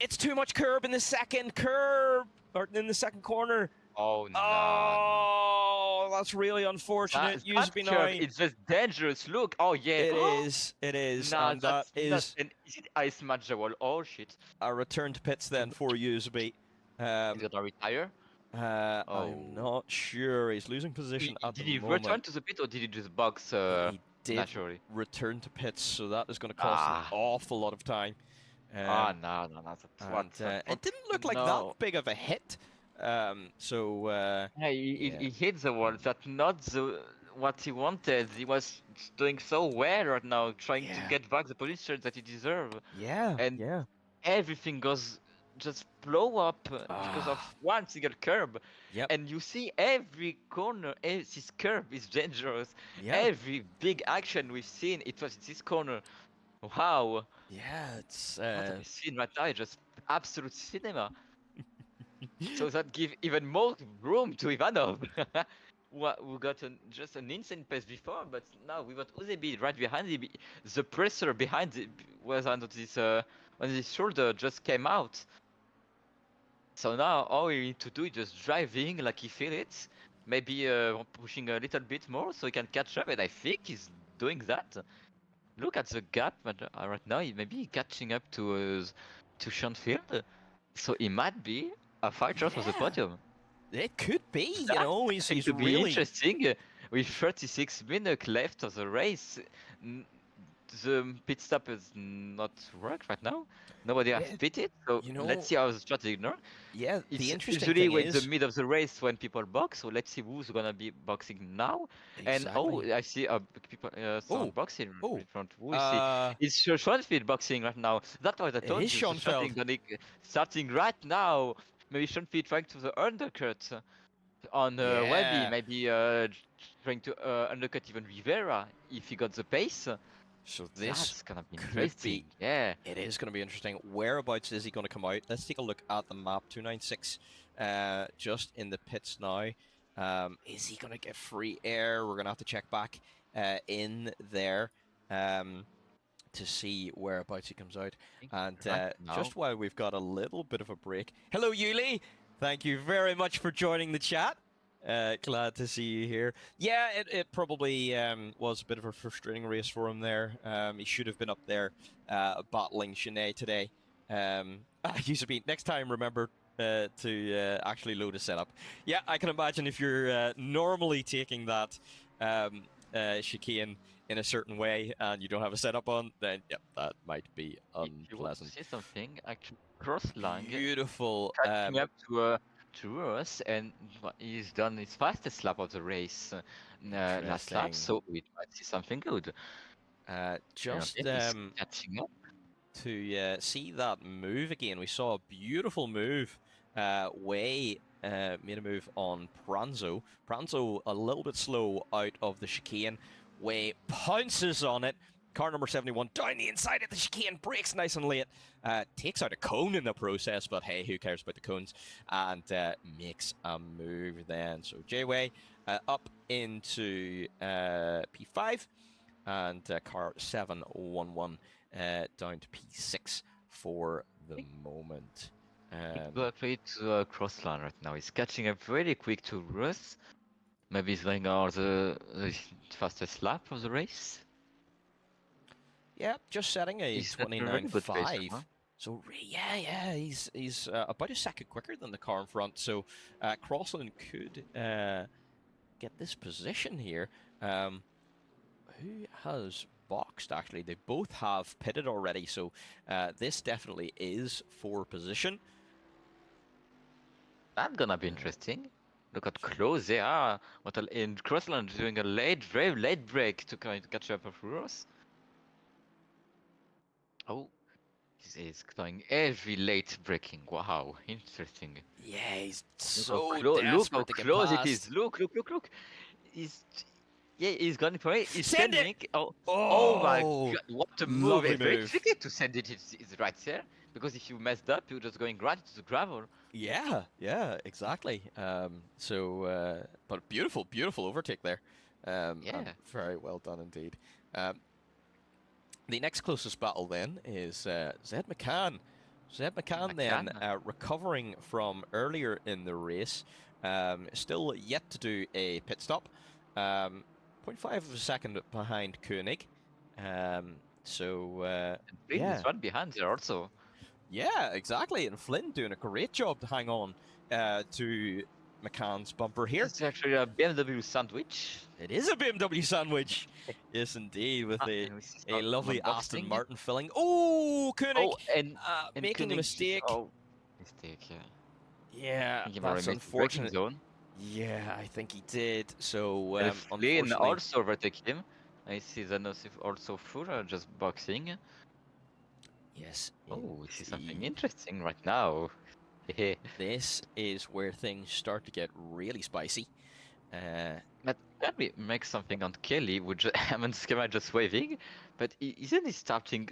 It's too much curb in the second curb. Or in the second corner. Oh no. Oh, that's really unfortunate. Yuzabi now. It's just dangerous. Look. Oh yeah. It is. It is. Nah, and that is is it ice match the wall? Oh shit. a return to pits then for Yuzabi. He's gonna retire. I'm not sure. He's losing position at the Did he moment. return to the pit or did he just box He did naturally? return to pits, so that is going to cost an awful lot of time. No, that's it didn't look like that big of a hit. Yeah, he hit the wall. That's not what he wanted. He was doing so well right now, trying to get back the position that he deserved. Yeah, And everything goes just blow up because of one single curb. Yep. And you see every corner, this curb is dangerous. Yep. Every big action we've seen, it was this corner. Wow. Yeah, it's What have we seen right now? It's just absolute cinema. So that give even more room to Ivanov. We got just an insane pace before, but now we got Uzibi right behind him. The pressure behind it was under this on his shoulder just came out. So now all we need to do is just driving like he feel it. Maybe pushing a little bit more so he can catch up, and I think he's doing that. Look at the gap right now. Maybe he's catching up to Schoenfield, so he might be a fighter for the podium. It could be, you know. He's to be really interesting. With 36 minutes left of the race, the pit stop is not work right now. Nobody has pitted, so let's see how the strategy goes. Yeah, It's the interesting usually thing with is the mid of the race when people box. So let's see who's gonna be boxing now. And I see people boxing in front. Who is he? It's Schoenfield boxing right now. That's what I told is you. So Schoenfield. starting right now. Maybe Schoenfield trying to the undercut on Webby. Maybe trying to undercut even Rivera if he got the pace. So this That's gonna be interesting. Yeah, it is going to be interesting. Whereabouts is he going to come out? Let's take a look at the map. 296, just in the pits now. Is he going to get free air? We're going to have to check back in there to see whereabouts he comes out. And just while we've got a little bit of a break, hello Yuli. Thank you very much for joining the chat. Glad to see you here. Yeah, it probably was a bit of a frustrating race for him there. He should have been up there battling Shanae today. User beat. Next time, remember to actually load a setup. Yeah, I can imagine if you're normally taking that chicane in a certain way and you don't have a setup on, then yep, that might be If you want to unpleasant. see something, actually, Crosslang Beautiful. catching up to us, and he's done his fastest lap of the race last lap, Interesting. so we might see something good. Just He's catching up. to see that move again. We saw a beautiful move. Way made a move on Pranzo. Pranzo a little bit slow out of the chicane. Way pounces on it. Car number 71 down the inside of the chicane, brakes nice and late. Takes out a cone in the process, but hey, who cares about the cones? And makes a move then. So J-Way up into P5 and car 711 down to P6 for the moment. Go play to Crossland right now. He's catching up really quick to Russ. Maybe he's going out the fastest lap of the race. Yeah, just setting a He's at a really good pace, 29.5. huh? So yeah, he's about a second quicker than the car in front. So Crossland could get this position here. Who has boxed actually? They both have pitted already, so this definitely is for position. That's gonna be interesting. Look how close they are. In Crossland doing a very late break to kind of catch up with Russ. Oh, he's going every late braking. Wow, interesting. Yeah, he's Look so how, look how desperate to get close it past. is. Look. He's he's going for it. He's Send it! sending. Oh my Oh, god, what a move. lovely It's very move. tricky to send it. It's right there. Because if you messed up, you're just going right into the gravel. Yeah, exactly. But beautiful overtake there. Yeah. And very well done indeed. The next closest battle then is Zed McCann. Zed McCann then recovering from earlier in the race. Still yet to do a pit stop. 0.5 of a second behind Koenig. Flynn Yeah. is right behind there also. Yeah, exactly. And Flynn doing a great job to hang on to McCann's bumper here. It's actually a BMW sandwich. It is a BMW sandwich. Yes, indeed, with a lovely Aston Martin filling. Oh, Koenig! Oh, and making Koenig a mistake. Mistake, yeah. Yeah, that's unfortunate. Zone. Yeah, I think he did. So, Flynn unfortunately... also overtake him. I see that also Fuller just boxing. Yes. Oh, we see something interesting right now. This is where things start to get really spicy. But can we make something on Kelly? I'm on camera just waving, but isn't he starting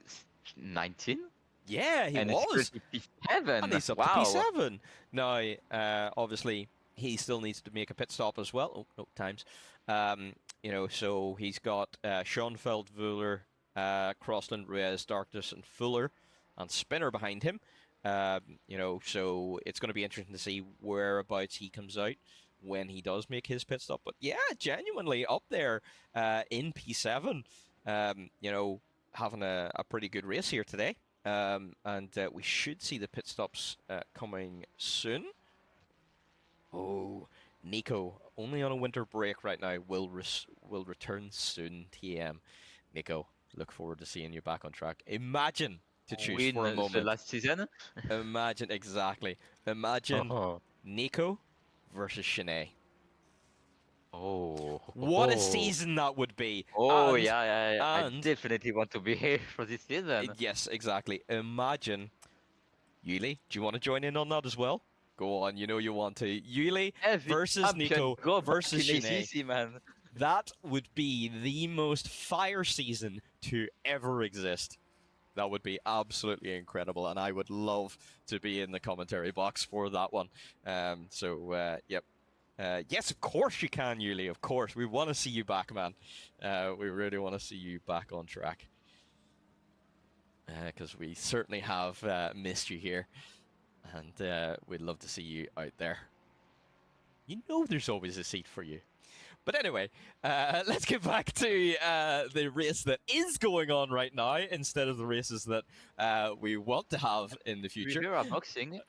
19? Yeah, he and was. It's P7. And he's up to P7. Now, obviously, he still needs to make a pit stop as well. Oh, no, times. So he's got Schoenfeld, Wöhler, Crossland, Reyes, Darkness, and Fuller, and Spinner behind him. So it's going to be interesting to see whereabouts he comes out when he does make his pit stop. But yeah, genuinely up there in P7, having a pretty good race here today. And we should see the pit stops coming soon. Oh, Nico, only on a winter break right now, will return soon, TM. Nico, look forward to seeing you back on track. Imagine to choose for a moment. The last season? Imagine, exactly. Imagine Nico versus Shanae. Oh. What a season that would be. Oh, yeah. I definitely want to be here for this season. Yes, exactly. Imagine. Yuli, do you want to join in on that as well? Go on, you know you want to. Yuli versus Nico versus Shanae. Man. That would be the most fire season to ever exist. That would be absolutely incredible, and I would love to be in the commentary box for that one. Yep. Yes, of course you can, Yuli. Of course, we want to see you back, man. We really want to see you back on track, because we certainly have missed you here, and we'd love to see you out there. You know, there's always a seat for you. But anyway, let's get back to the race that is going on right now instead of the races that we want to have in the future. Riviera boxing.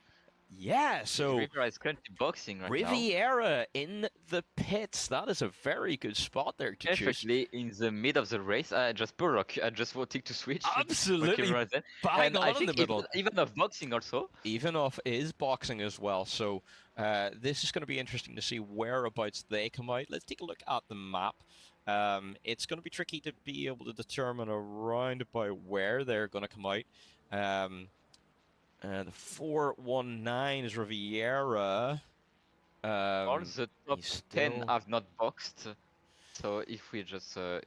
Yeah, so Riviera is currently boxing right now. Riviera in the pits. That is a very good spot there to choose. Perfectly in the mid of the race. Just poor rock. I just wanted to switch. Absolutely bang And on I in think the middle. even of boxing also. Ivanov is boxing as well, so this is going to be interesting to see whereabouts they come out. Let's take a look at the map. It's going to be tricky to be able to determine around about where they're going to come out. The 419 is Riviera. All the top 10 still- have not boxed. So if we just so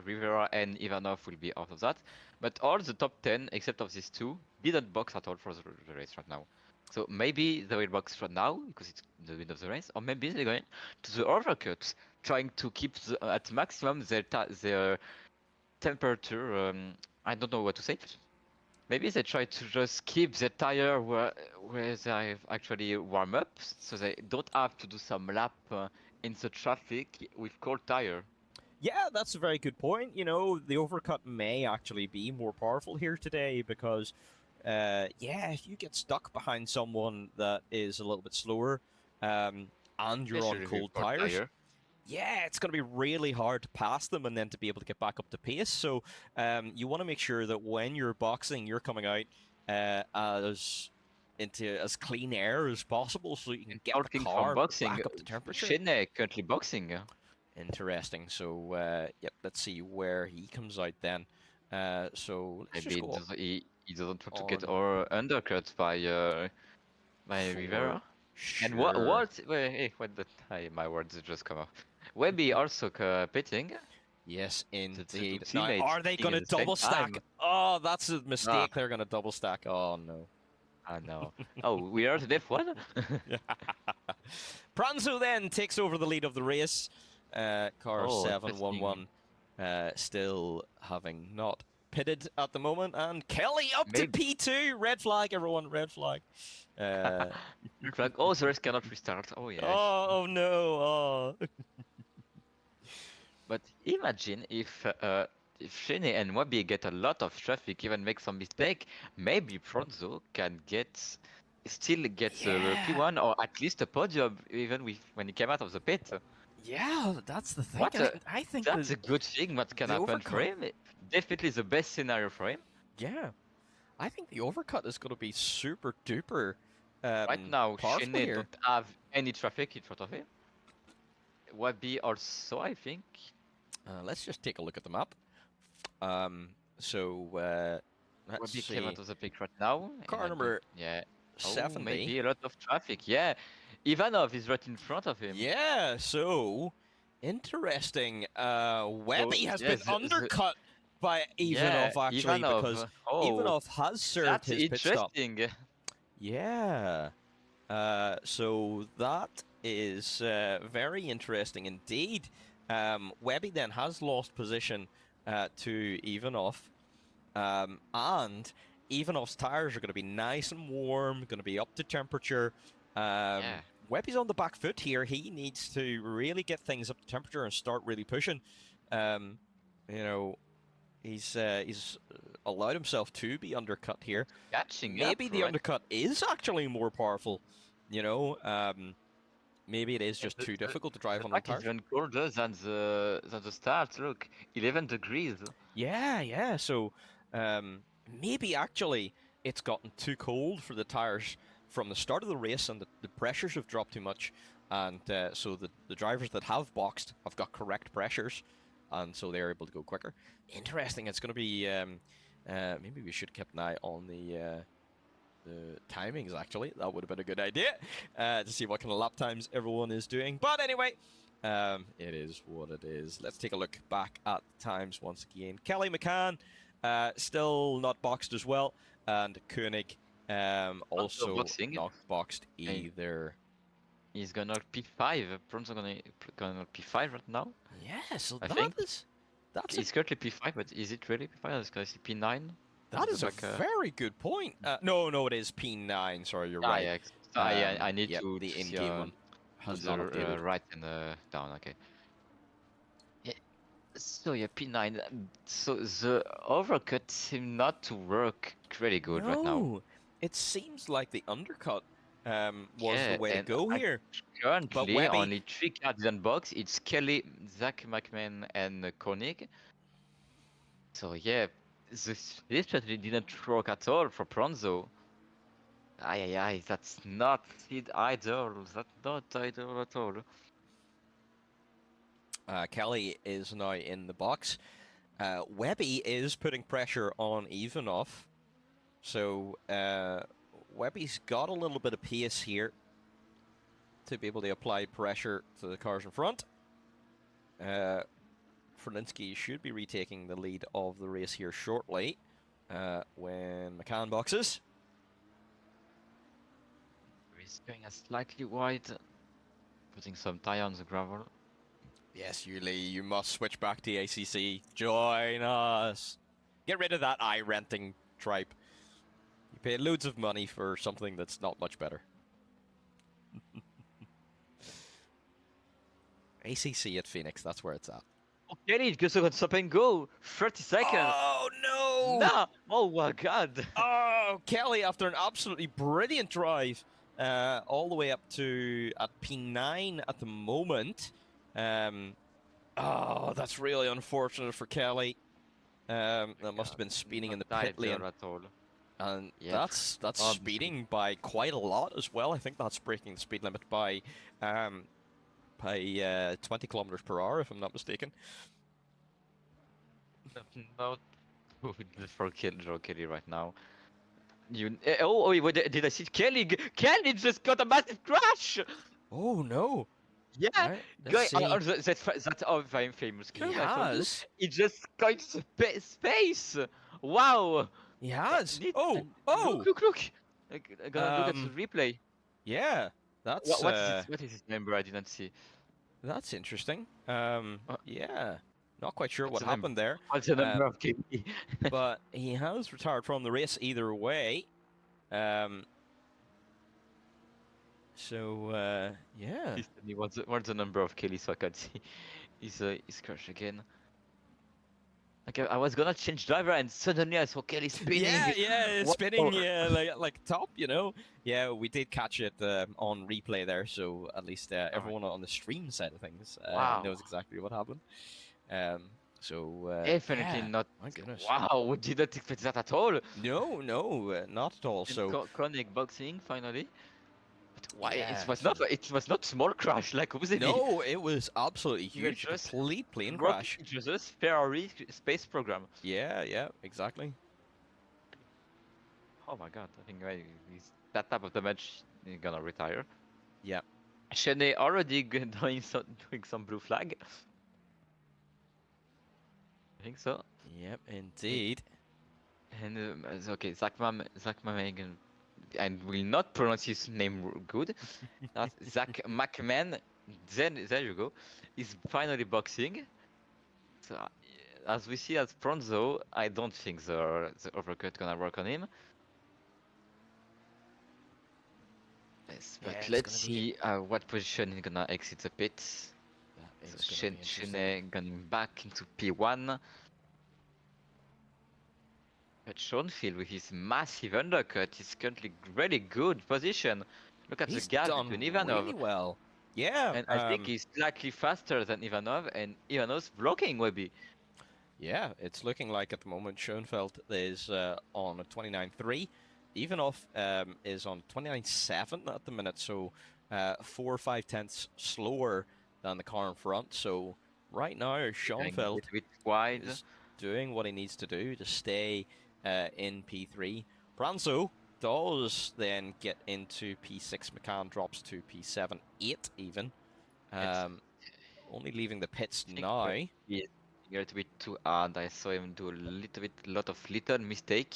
Rivera and Ivanov will be out of that, but all the top 10 except of these two didn't box at all for the race right now. So maybe they will box right now because it's the mid of the race, or maybe they're going to the overcut, trying to keep at maximum their temperature. I don't know what to say. Maybe they try to just keep the tire where they actually warm up, so they don't have to do some lap in the traffic with cold tire. Yeah, that's a very good point. You know, the overcut may actually be more powerful here today because, yeah, if you get stuck behind someone that is a little bit slower, and you're on Especially cold with cold tires, tire. yeah, it's going to be really hard to pass them and then to be able to get back up to pace. So you want to make sure that when you're boxing, you're coming out into as clean air as possible so you can get the Talking car from boxing, back up to temperature. Shine currently boxing. Interesting. So, yep, let's see where he comes out then. So let's Maybe just go he doesn't want to get on or undercut by for Rivera. sure. And what? Wait, hey, what the? My words just come off. Webby also pitting. Yes, two indeed. Now, teammates are they pitting going to at the same double stack? time. Oh, that's a mistake. Ah. They're going to double stack. Oh, no. Ah no. Oh, we are the F1. Pranzo then takes over the lead of the race. Car Oh, 711 still having not pitted at the moment. And Kelly up to P2. Red flag, everyone. Red flag. Flag. Oh, the race cannot restart. Oh yeah. Oh, no. Oh. But imagine if Shane and Wabi get a lot of traffic, even make some mistake, maybe Pronzo can still get Yeah. P1 or at least a podium even when he came out of the pit. Yeah, that's the thing. What I think That's a good thing what can the happen for overcut- him. Definitely the best scenario for him. Yeah, I think the overcut is going to be super duper. Right now, powerful Shane here. don't have any traffic in front of him. Wabi also, I think. Let's just take a look at the map. So let's Wabi see. came out of the pick right now. Car number Yeah. 70. Oh, maybe a lot of traffic. Yeah. Ivanov is right in front of him. Yeah, so interesting. Webby has yes, been undercut by Ivanov actually because Ivanov has served that's his pit stop. interesting. Yeah. So that is very interesting indeed. Webby then has lost position to Ivanov. And Ivanov's tires are going to be nice and warm, going to be up to temperature. Yeah. Webby's on the back foot here. He needs to really get things up to temperature and start really pushing. You know, he's allowed himself to be undercut here. Catching Maybe up, the right? undercut is actually more powerful. You know, maybe it is just too difficult to drive on the The track is tires. even colder than the start. Look, 11 degrees. Yeah. So maybe actually it's gotten too cold for the tires from the start of the race, and the pressures have dropped too much, and so the drivers that have boxed have got correct pressures, and so they're able to go quicker. Interesting. It's going to be maybe we should have kept an eye on the timings. Actually, that would have been a good idea to see what kind of lap times everyone is doing. But anyway, it is what it is. Let's take a look back at the times once again. Kelly McCann still not boxed as well, and Koenig also boxing. not boxed either. He's gonna P5. Bronzo gonna P5 right now. Yeah, so I think. that's He's currently P5, but is it really P5? It's gonna see P9. that is like a very good point. No, it is P9. Sorry, you're Ah, right. yeah. I need yep, to the see, in-game one has not the updated. right and down. Okay. So yeah, P9. So the overcut seemed not to work really good right now. No, it seems like the undercut was the Yeah, way to and go here. But currently Webby, only 3 cards in box. It's Kelly, Zach McMahon, and Koenig. So yeah, this strategy didn't work at all for Pronzo. Aye, that's not it either. That's not either at all. Kelly is now in the box. Webby is putting pressure on Ivanov. So Webby's got a little bit of pace here to be able to apply pressure to the cars in front. Ferlinsky should be retaking the lead of the race here shortly when McCann boxes. He's going a slightly wide, putting some tire on the gravel. Yes, Yuli, you must switch back to ACC. Join us. Get rid of that eye-renting tripe. You pay loads of money for something that's not much better. ACC at Phoenix, that's where it's at. Okay, it goes on stop and go. 30 seconds. Oh, no! Nah! Oh my god! Oh, Kelly, after an absolutely brilliant drive, all the way up to at P9 at the moment. Oh, that's really unfortunate for Kelly. That must have been speeding in the pit lane. At all. And Yep. that's Obviously. speeding by quite a lot as well. I think that's breaking the speed limit by 20 kilometers per hour, if I'm not mistaken. Not for Kelly right now. Oh, wait, did I see Kelly? Kelly just got a massive crash! Oh no! Yeah, Right, guy, let's see. that's our very famous He curve. I told you. has. He just got space. Wow. He has. Neat. Oh, And oh. Look. I'm gonna look at the replay. Yeah, that's What is his number? I didn't see. that's interesting. Yeah, not quite sure What's what the number? happened there, What's the number of KP? but he has retired from the race either way. So yeah. Please tell me what's the number of Kelly so I can see his crash again. Okay, I was gonna change driver and suddenly I saw Kelly spinning. Yeah, it's Wow. spinning, yeah, like top, you know. Yeah, we did catch it on replay there, so at least everyone on the stream side of things Wow. knows exactly what happened. So Definitely yeah, not. My goodness. Wow, we didn't expect that at all. No, not at all. So Chronic boxing finally. But why? Yeah, It was not small crash like Uzi. no, it was absolutely You were huge, just complete plane crash. It was just Ferrari space program. Yeah, exactly. Oh my god, I think that type of damage is gonna retire. Yeah. Shane already doing some blue flag. I think so. Yep, indeed. And okay, Zach Mamegan, I will not pronounce his name good. That's Zach McMahon. Then there you go. He's finally boxing. So as we see as Pronzo, I don't think the overcut gonna work on him. Yes, but Yeah, let's see what position he's gonna exit the pit. That So is gonna be interesting. Shane going back into P1. But Schoenfield with his massive undercut is currently really good position. Look at He's the gap done between Ivanov. really well. Yeah, And I think he's slightly faster than Ivanov, and Ivanov's blocking Webby. yeah, it's looking like at the moment Schoenfeld is on a 29.3. Ivanov is on 29.7 at the minute, so 4 or 5 tenths slower than the car in front. So right now, Going a Schoenfeld little bit wide. is doing what he needs to do to stay in P3. Pranzo does then get into P6. McCann drops to P7, 8 even. Only leaving the pits now. He's a little bit too hard. I saw him do a lot of little mistake.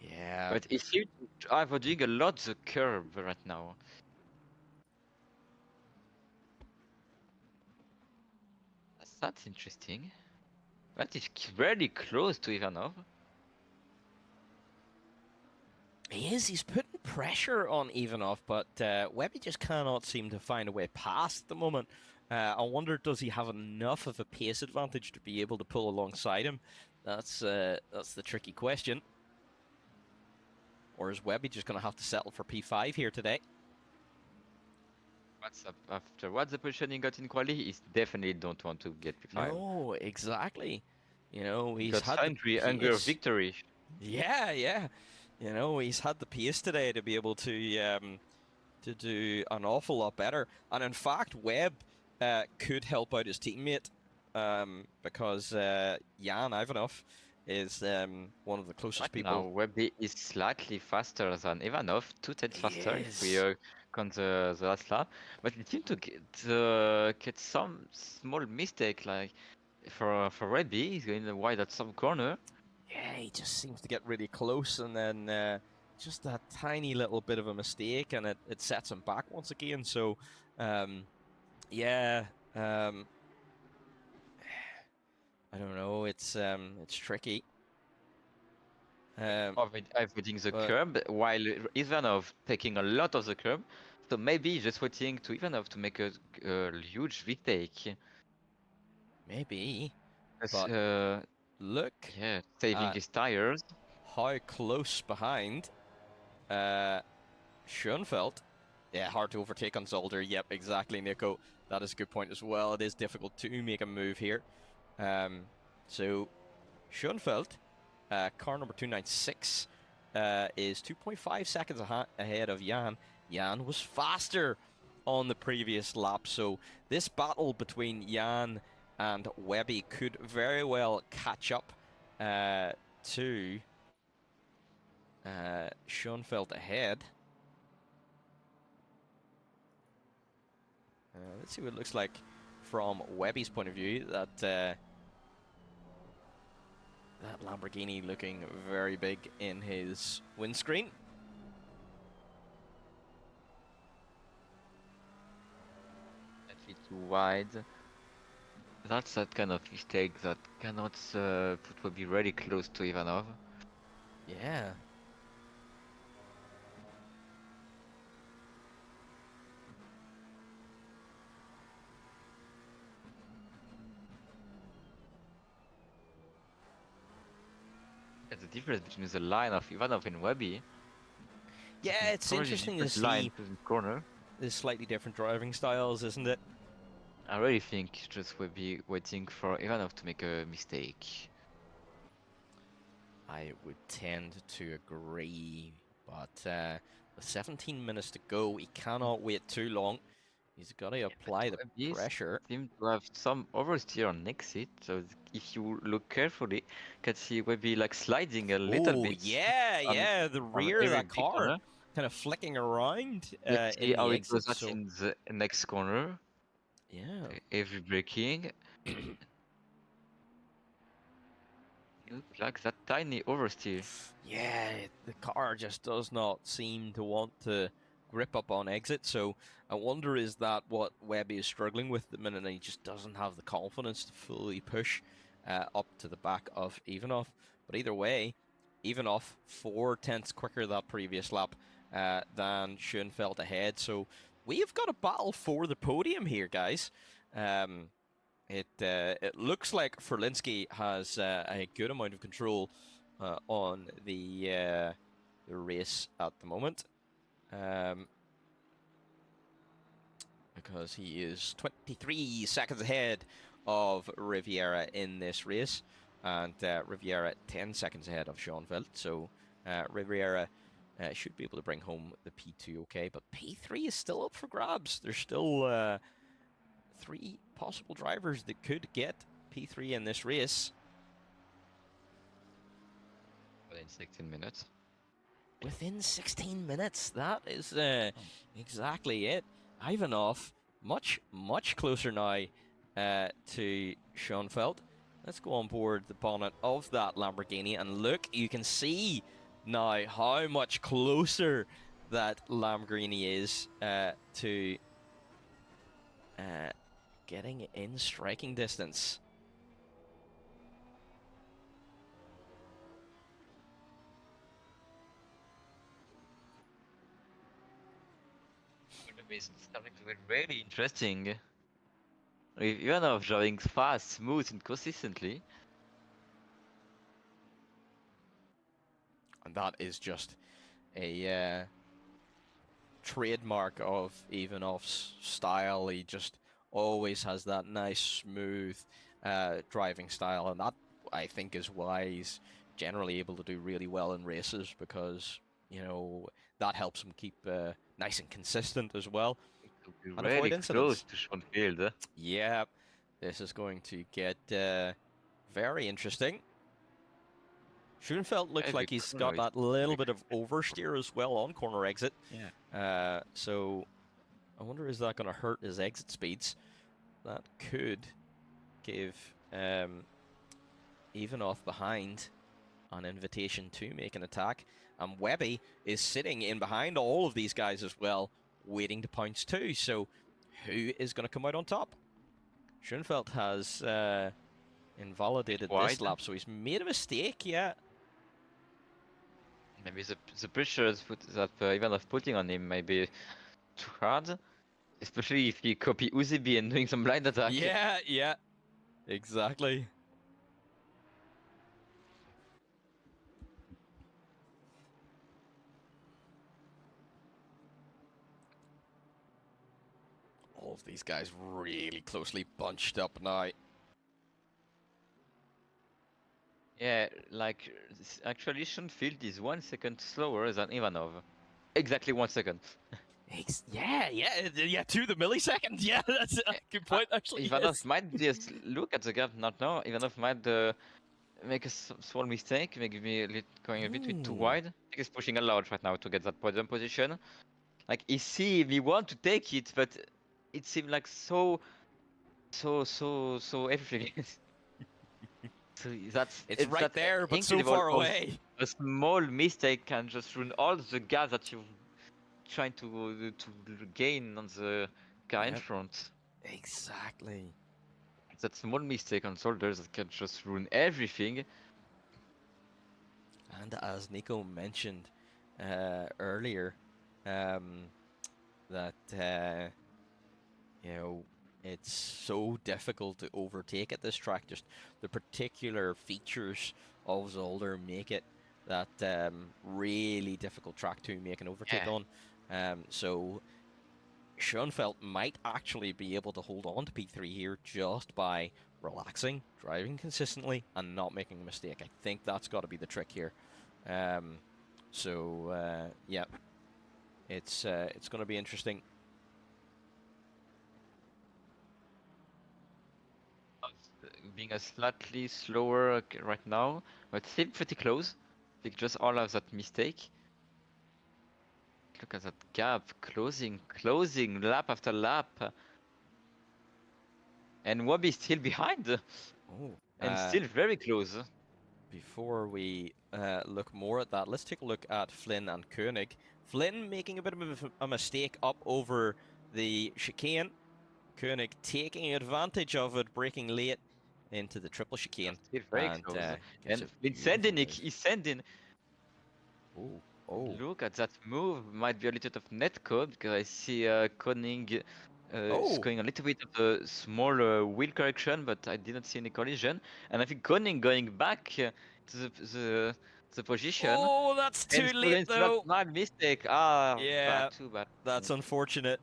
Yeah. But he seems to avoiding a lot the curve right now. That's interesting. That is very close to Ivanov. He is. He's putting pressure on Ivanov, but Webby just cannot seem to find a way past at the moment. I wonder, does he have enough of a pace advantage to be able to pull alongside him? That's the tricky question. Or is Webby just going to have to settle for P5 here today? What's up after what the position he got in quali? He definitely don't want to get P5. No, exactly. You know, He he's got had the angry, anger pace. victory. Yeah, yeah. You know, he's had the pace today to be able to do an awful lot better. And in fact, Webb could help out his teammate because Jan Ivanov is one of the closest Right people. now, Webby is slightly faster than Ivanov, 2 tenths He faster if we is. count the last lap. But it seemed to get some small mistake, like for Webby, he's going wide at some corner. Yeah, he just seems to get really close, and then just a tiny little bit of a mistake, and it sets him back once again. So, yeah, I don't know. It's tricky. Avoiding the But curb while Ivanov taking a lot of the curb. So maybe just waiting to Ivanov to make a huge retake. maybe. But But look yeah, saving at his tires. how close behind Schoenfeld. Yeah, hard to overtake on Zolder. Yep, exactly, Nico. That is a good point as well. It is difficult to make a move here. So Schoenfeld, car number 296, is 2.5 seconds ahead of Jan. Jan was faster on the previous lap, so this battle between Jan and Webby could very well catch up to Schoenfeld ahead. Let's see what it looks like from Webby's point of view. That Lamborghini looking very big in his windscreen. Slightly too wide. That's that kind of mistake that cannot put Webby really close to Ivanov. Yeah. The difference between the line of Ivanov and Webby. Yeah, it's Totally interesting to different see line to the corner. the slightly different driving styles, isn't it? I really think just Webby waiting for Ivanov to make a mistake. I would tend to agree, but with 17 minutes to go, he cannot wait too long. He's got to apply the Webby pressure. seem to have some oversteer on exit, so if you look carefully, you can see Webby like sliding a little Oh, bit yeah, on, yeah, the on rear of every that big car corner. kind of flicking around Let's see in how the it goes exit, out so in the next corner. yeah. Every braking. Look like that tiny oversteer. Yeah, the car just does not seem to want to grip up on exit. So I wonder, is that what Webby is struggling with at the minute? And he just doesn't have the confidence to fully push up to the back of Ivanov. But either way, Ivanov 4 tenths quicker that previous lap than Schoenfeld ahead. So we've got a battle for the podium here, guys. It looks like Ferlinski has a good amount of control on the race at the moment, because he is 23 seconds ahead of Riviera in this race, and Riviera 10 seconds ahead of Schoenfeld. So Riviera should be able to bring home the P2 okay, but P3 is still up for grabs. There's still 3 possible drivers that could get P3 in this race. Within 16 minutes. Within 16 minutes, that is exactly it. Ivanov, much closer now to Schoenfeld. Let's go on board the bonnet of that Lamborghini, and look, you can see now how much closer that Lamborghini is to getting in striking distance. It's starting to get really interesting. with Ivanov driving fast, smooth, and consistently. And that is just a trademark of Ivanov's style. He just always has that nice, smooth driving style, and that I think is why he's generally able to do really well in races, because you know that helps him keep nice and consistent as well To be and avoid really close incidents. to Schoenfield. Yeah, this is going to get very interesting. Schoenfeld looks Every like he's corner got is that little very bit of oversteer as well on corner exit. Yeah. So I wonder, is that going to hurt his exit speeds? That could give Ivanov behind an invitation to make an attack. And Webby is sitting in behind all of these guys as well, waiting to pounce too. So who is going to come out on top? Schoenfeld has invalidated this Wide. lap, so he's made a mistake, yeah. Maybe the pressure that Ivanov putting on him might be too hard. Especially if you copy Uzibi and doing some blind attack. Yeah, exactly. All of these guys really closely bunched up now. Yeah, like actually Schoenfield is 1 second slower than Ivanov. Exactly 1 second. Yeah, to the millisecond. Yeah, that's a good point, actually. Ivanov Yes. might just look at the gap, not now. Ivanov might make a small mistake, maybe going a bit too Ooh. wide. I think he's pushing a lot right now to get that podium position. Like he want to take it, but it seemed like so everything. So It's right that there, but so incredible far how away. a small mistake can just ruin all the gas that you're trying to gain on the guy in Yep, front. exactly. That small mistake on Zolder that can just ruin everything. And as Nico mentioned earlier, that you know, it's so difficult to overtake at this track. Just the particular features of Zolder make it that really difficult track to make an overtake Yeah. on. So Schoenfeld might actually be able to hold on to P3 here just by relaxing, driving consistently, and not making a mistake. I think that's got to be the trick here. Yeah, it's going to be interesting. Being a slightly slower right now, but still pretty close. They just all have that mistake. Look at that gap, closing lap after lap. And Wabi still behind, Oh, and still very close. before we look more at that, let's take a look at Flynn and Koenig. Flynn making a bit of a mistake up over the chicane. Koenig taking advantage of it, braking late into the triple chicane. Still very And close. gets And a it's beautiful sending, move. he's sending. Oh. Look at that move. Might be a little bit of netcode because I see Koenig going a little bit of a small wheel correction, but I didn't see any collision. And I think Koenig going back to the position. Oh, that's too And late it's though. not my mistake. Ah, Yeah, too bad. that's unfortunate.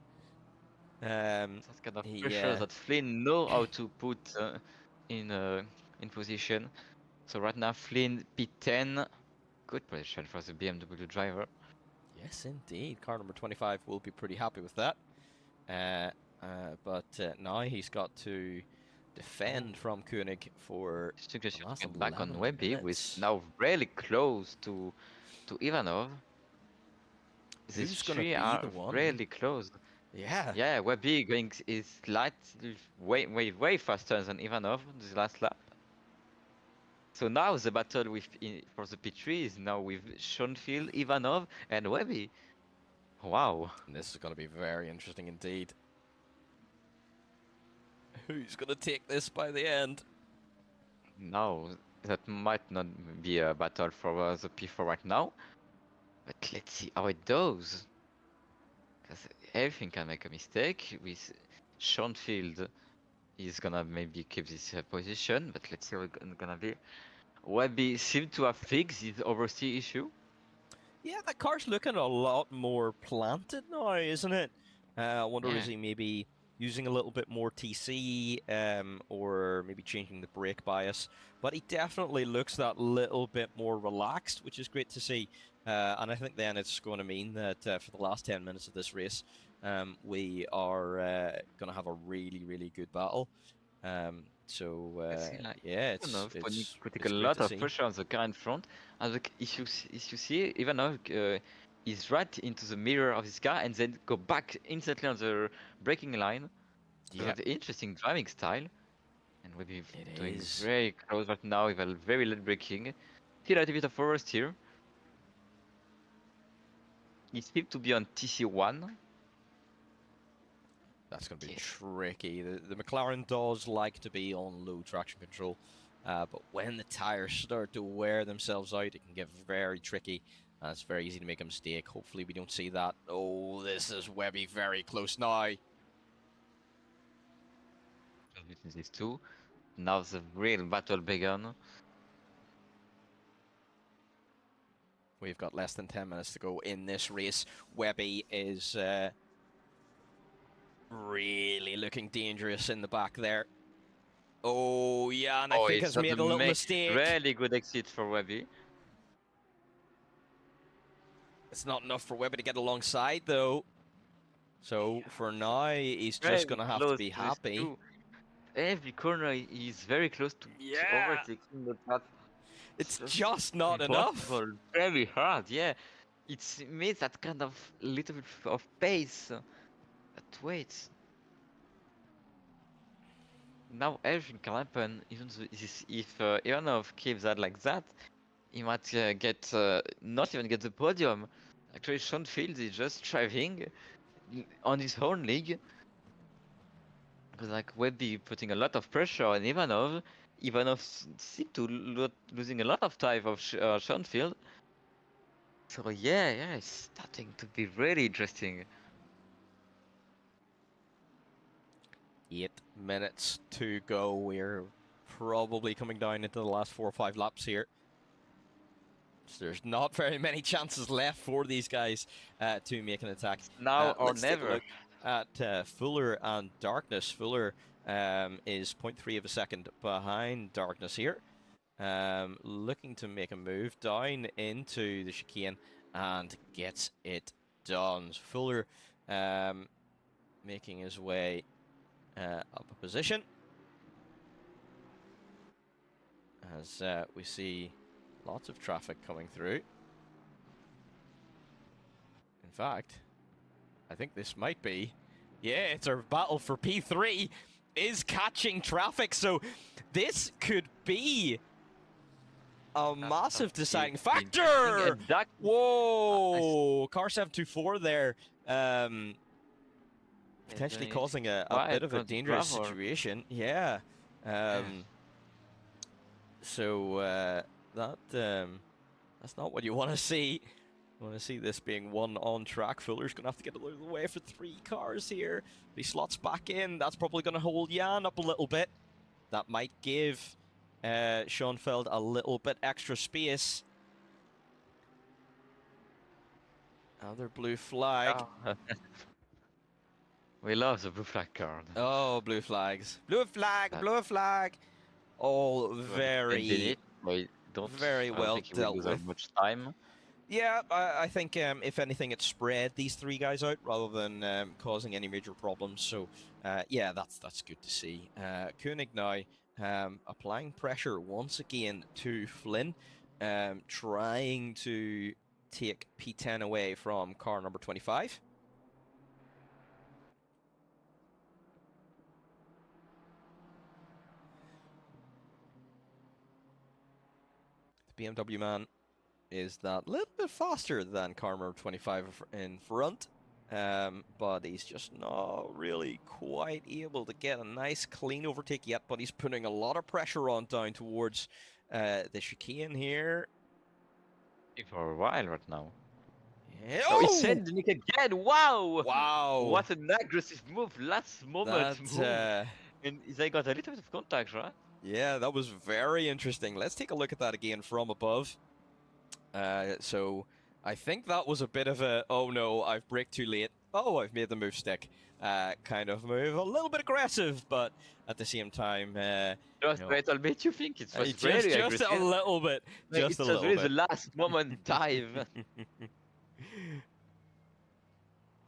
That kind of pressure Yeah. that Flynn know how to put in position. So right now Flynn P10, good position for the BMW driver. Yes, indeed. Car number 25 will be pretty happy with that. But now he's got to defend from Koenig for the last Get back on 11 Webby with minutes. now really close to Ivanov. These Who's gonna three be are the one? really close. Yeah. Yeah, Webby going is slightly way faster than Ivanov this last lap. So now the battle for the P3 is now with Schoenfield, Ivanov, and Webby. Wow. And this is going to be very interesting indeed. Who's going to take this by the end? Now, that might not be a battle for the P4 right now, but let's see how it goes. Because everything can make a mistake with Schoenfield he's gonna maybe keep this position, but let's see how it's gonna be. Webby seemed to have fixed his oversteer issue. Yeah, that car's looking a lot more planted now, isn't it? I wonder, Yeah. is he maybe using a little bit more TC, or maybe changing the brake bias? But he definitely looks that little bit more relaxed, which is great to see. And I think then it's going to mean that for the last 10 minutes of this race, we are going to have a really, really good battle. Yeah, Ivanov putting a it's great lot to of see. pressure on the car in front. And look, if you see, Ivanov is right into the mirror of his car and then go back instantly on the braking line. Yeah, That's interesting driving style. And we'll be it doing is. very close right now with a very late braking. Still a bit of oversteer. He seems to be on TC1. That's going to be Yeah. tricky. The McLaren does like to be on low traction control, but when the tires start to wear themselves out, it can get very tricky. It's very easy to make a mistake. Hopefully we don't see that. Oh, this is Webby very close now. Between these two. Now the real battle began. We've got less than 10 minutes to go in this race. Webby is really looking dangerous in the back there. Oh, yeah, and I think has made a little mistake. Really good exit for Webby. It's not enough for Webby to get alongside, though. So for now, he's Very just going to have to close be to these happy. two. Every corner is very close to overtaking the path. It's just not enough. Very hard, yeah. It means that kind of little bit of pace. But wait. Now everything can happen. Even if Ivanov keeps that like that, he might get not even get the podium. Actually, Sean Fields is just driving on his own league. Because like Webby putting a lot of pressure on Ivanov. Ivanov seems to losing a lot of time of Sean Field. So yeah, it's starting to be really interesting. 8 minutes to go. We're probably coming down into the last 4 or 5 laps here. So there's not very many chances left for these guys to make an attack. Now or let's never. Take a look at Fuller and Darkness. Fuller is 0.3 of a second behind Darkness here. Looking to make a move down into the chicane and gets it done. Fuller making his way up a position as we see lots of traffic coming through. In fact, I think this might be, yeah, it's our battle for P3 is catching traffic, so this could be a massive deciding factor. Whoa, car 724 there, potentially causing a bit of a dangerous situation. Yeah. So that's not what you want to see. You want to see this being one on track. Fuller's going to have to get out of the way for 3 cars here. He slots back in. That's probably going to hold Jan up a little bit. That might give Schoenfeld a little bit extra space. Another blue flag. Oh. We love the blue flag card. Oh, blue flags. Blue flag, blue flag. All very well dealt with. Much time. Yeah, I think if anything, it spread these 3 guys out rather than causing any major problems. So, yeah, that's good to see. Koenig now applying pressure once again to Flynn, trying to take P10 away from car number 25. The BMW man is that little bit faster than car number 25 in front, but he's just not really quite able to get a nice clean overtake yet, but he's putting a lot of pressure on down towards the chicane here. For a while right now. Yeah. Oh, he sent Nick again. Wow! Wow! What an aggressive move, last moment move. And they got a little bit of contact, right? Yeah, that was very interesting. Let's take a look at that again from above. So I think that was a bit of a, oh no, I've braked too late. Oh, I've made the move stick kind of move. A little bit aggressive, but at the same time, Just you a know, little bit, you think it was just very a aggressive. little bit, Like, just it a was little really the bit. last moment dive.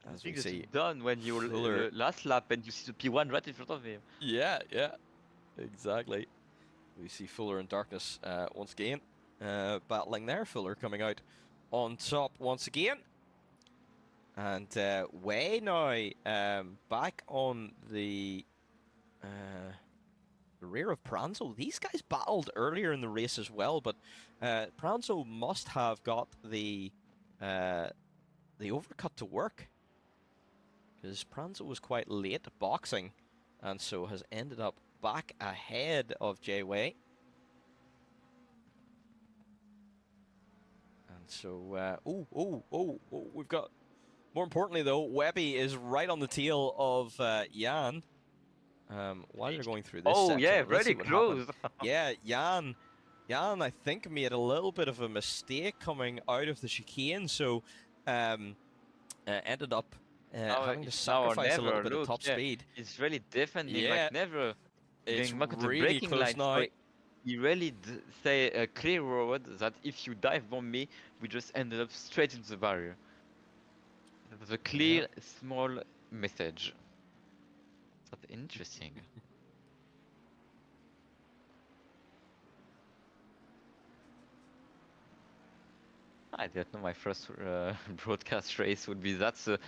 I As we think that's see, done when you're Fuller. last lap and you see the P1 right in front of him. Yeah, exactly. We see Fuller and Darkness once again battling there. Fuller coming out on top once again. And Way now back on the rear of Pranzo. These guys battled earlier in the race as well, but Pranzo must have got the overcut to work, because Pranzo was quite late boxing, and so has ended up back ahead of J-Way. And so, we've got, more importantly though, Webby is right on the tail of Jan. While you're going through this section, yeah, let's see very what close. happened. Yeah, Jan, I think made a little bit of a mistake coming out of the chicane, so ended up having to It's now or sacrifice a little never. bit of Look, top yeah, speed. he's really defending Yeah, like never. it's Going back to the really braking close line, now. so he really say a clear road that if you dive bomb me, we just ended up straight into the barrier. That was a clear, small message. That's interesting. I didn't know my first broadcast race would be that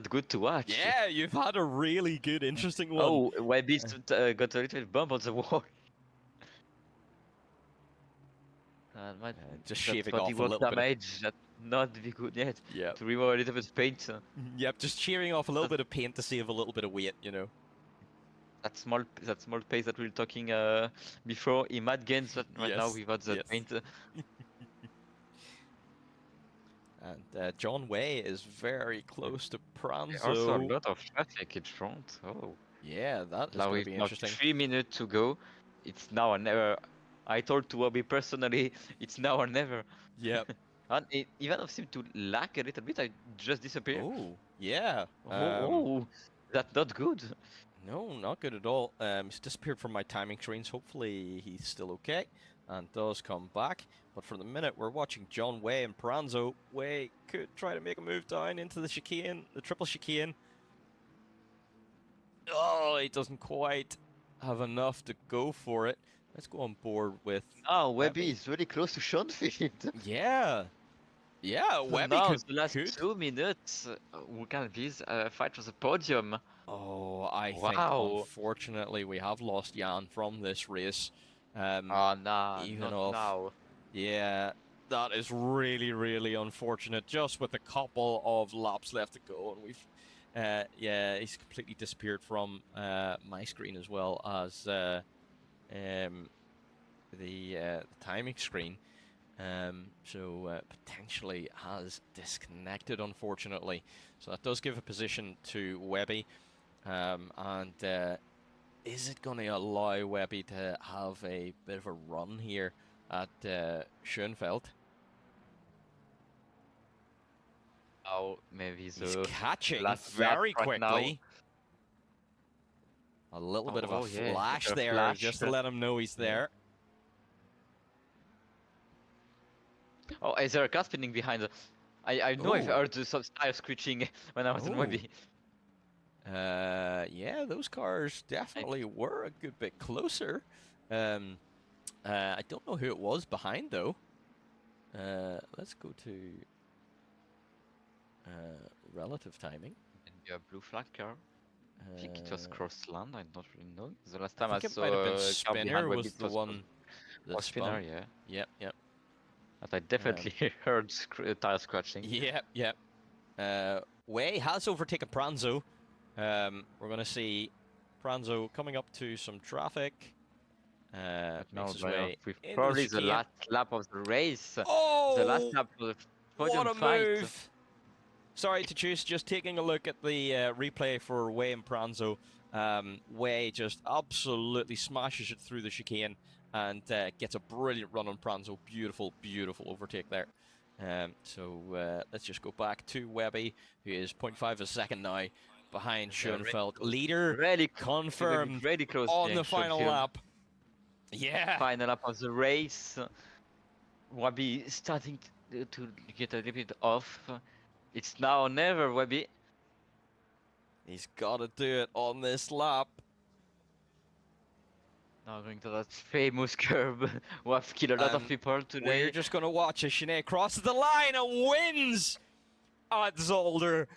good to watch. Yeah, you've had a really good, interesting one. Oh, Webby got a little bump on the wall. Just That shaving body off a work little bit. damage, that not be good yet. Yeah. To remove a little bit of paint. Yep, just shearing off a little bit of paint to save a little bit of weight, you know. That small pace that we were talking before, he might gain that right now without the paint. And John Way is very close to Pranzo. Also a lot of traffic in front. Oh. Yeah, that is Now going to be we've now interesting. 3 minutes to go. It's now or never. I told to Wobby personally, it's now or never. Yep. And Ivanov seemed to lag a little bit. I just disappeared. Oh, yeah. That's not good. No, not good at all. He's disappeared from my timing screens. Hopefully he's still okay and does come back. But for the minute, we're watching John Way and Pranzo. Way could try to make a move down into the chicane, the triple chicane. Oh, he doesn't quite have enough to go for it. Let's go on board with... Oh, Webby is really close to Schoenfield. Yeah. Yeah, So Webby now could... the last 2 minutes, we can please fight for the podium. Oh, I think, unfortunately, we have lost Jan from this race. Oh, nah, not Ivanov. now. Yeah, that is really, really unfortunate. Just with a couple of laps left to go, and we've... yeah, he's completely disappeared from my screen as well as the timing screen. So potentially has disconnected, unfortunately. So that does give a position to Webby. And is it going to allow Webby to have a bit of a run here at Schoenfeld? Oh, maybe He's catching last very lap right quickly. A little bit of a flash there, flash. just to let him know he's there. Oh, is there a car spinning behind? I know I've heard some tire screeching when I was in Webby. Yeah, those cars definitely were a good bit closer. I don't know who it was behind though. Let's go to relative timing. And a blue flag car. I think it was cross land. I don't really know. The last time I I think saw it might have been car Spinner behind was Webby, the one that Spinner, spun. yeah. Yep. But I definitely heard tire scratching. Yep. Way has overtaken Pranzo. We're going to see Pranzo coming up to some traffic. Makes his way probably the last lap of the race. Oh! The last lap of the podium What a fight. move! sorry to choose. Just taking a look at the replay for Way and Pranzo. Way just absolutely smashes it through the chicane and gets a brilliant run on Pranzo. Beautiful, beautiful overtake there. So let's just go back to Webby, who is 0.5 of a second now behind Schoenfeld. Leader Really confirmed really close on being the final shown here. lap. Yeah. Final lap of the race. Wabi starting to get a little bit off. It's now or never, Wabi. He's got to do it on this lap. Now going to that famous curb who have killed a lot of And people today. We're just going to watch as Sinead crosses the line and wins at Zolder.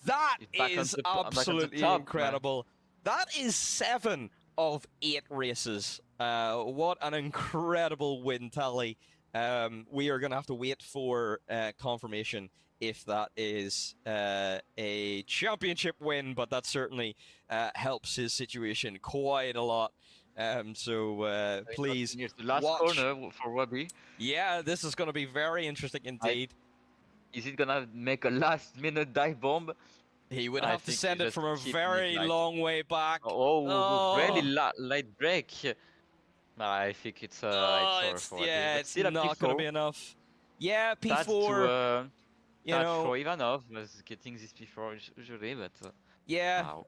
That It's back on is the- back on the absolutely top, man. incredible. That is 7 of 8 races. What an incredible win tally. We are going to have to wait for confirmation if that is a championship win, but that certainly helps his situation quite a lot. So please Here's the last watch. corner for Wabi. Yeah, this is going to be very interesting indeed. Is it gonna make a last-minute dive bomb? He would I have to think send he it just from a keep very it light. long way back. Oh, really light break. I think it's over it's, for Wabi. yeah, But it's still a not going to P4. be enough. Yeah, That's P4. You That know, for Ivanov was getting this P4 usually, but yeah. wow.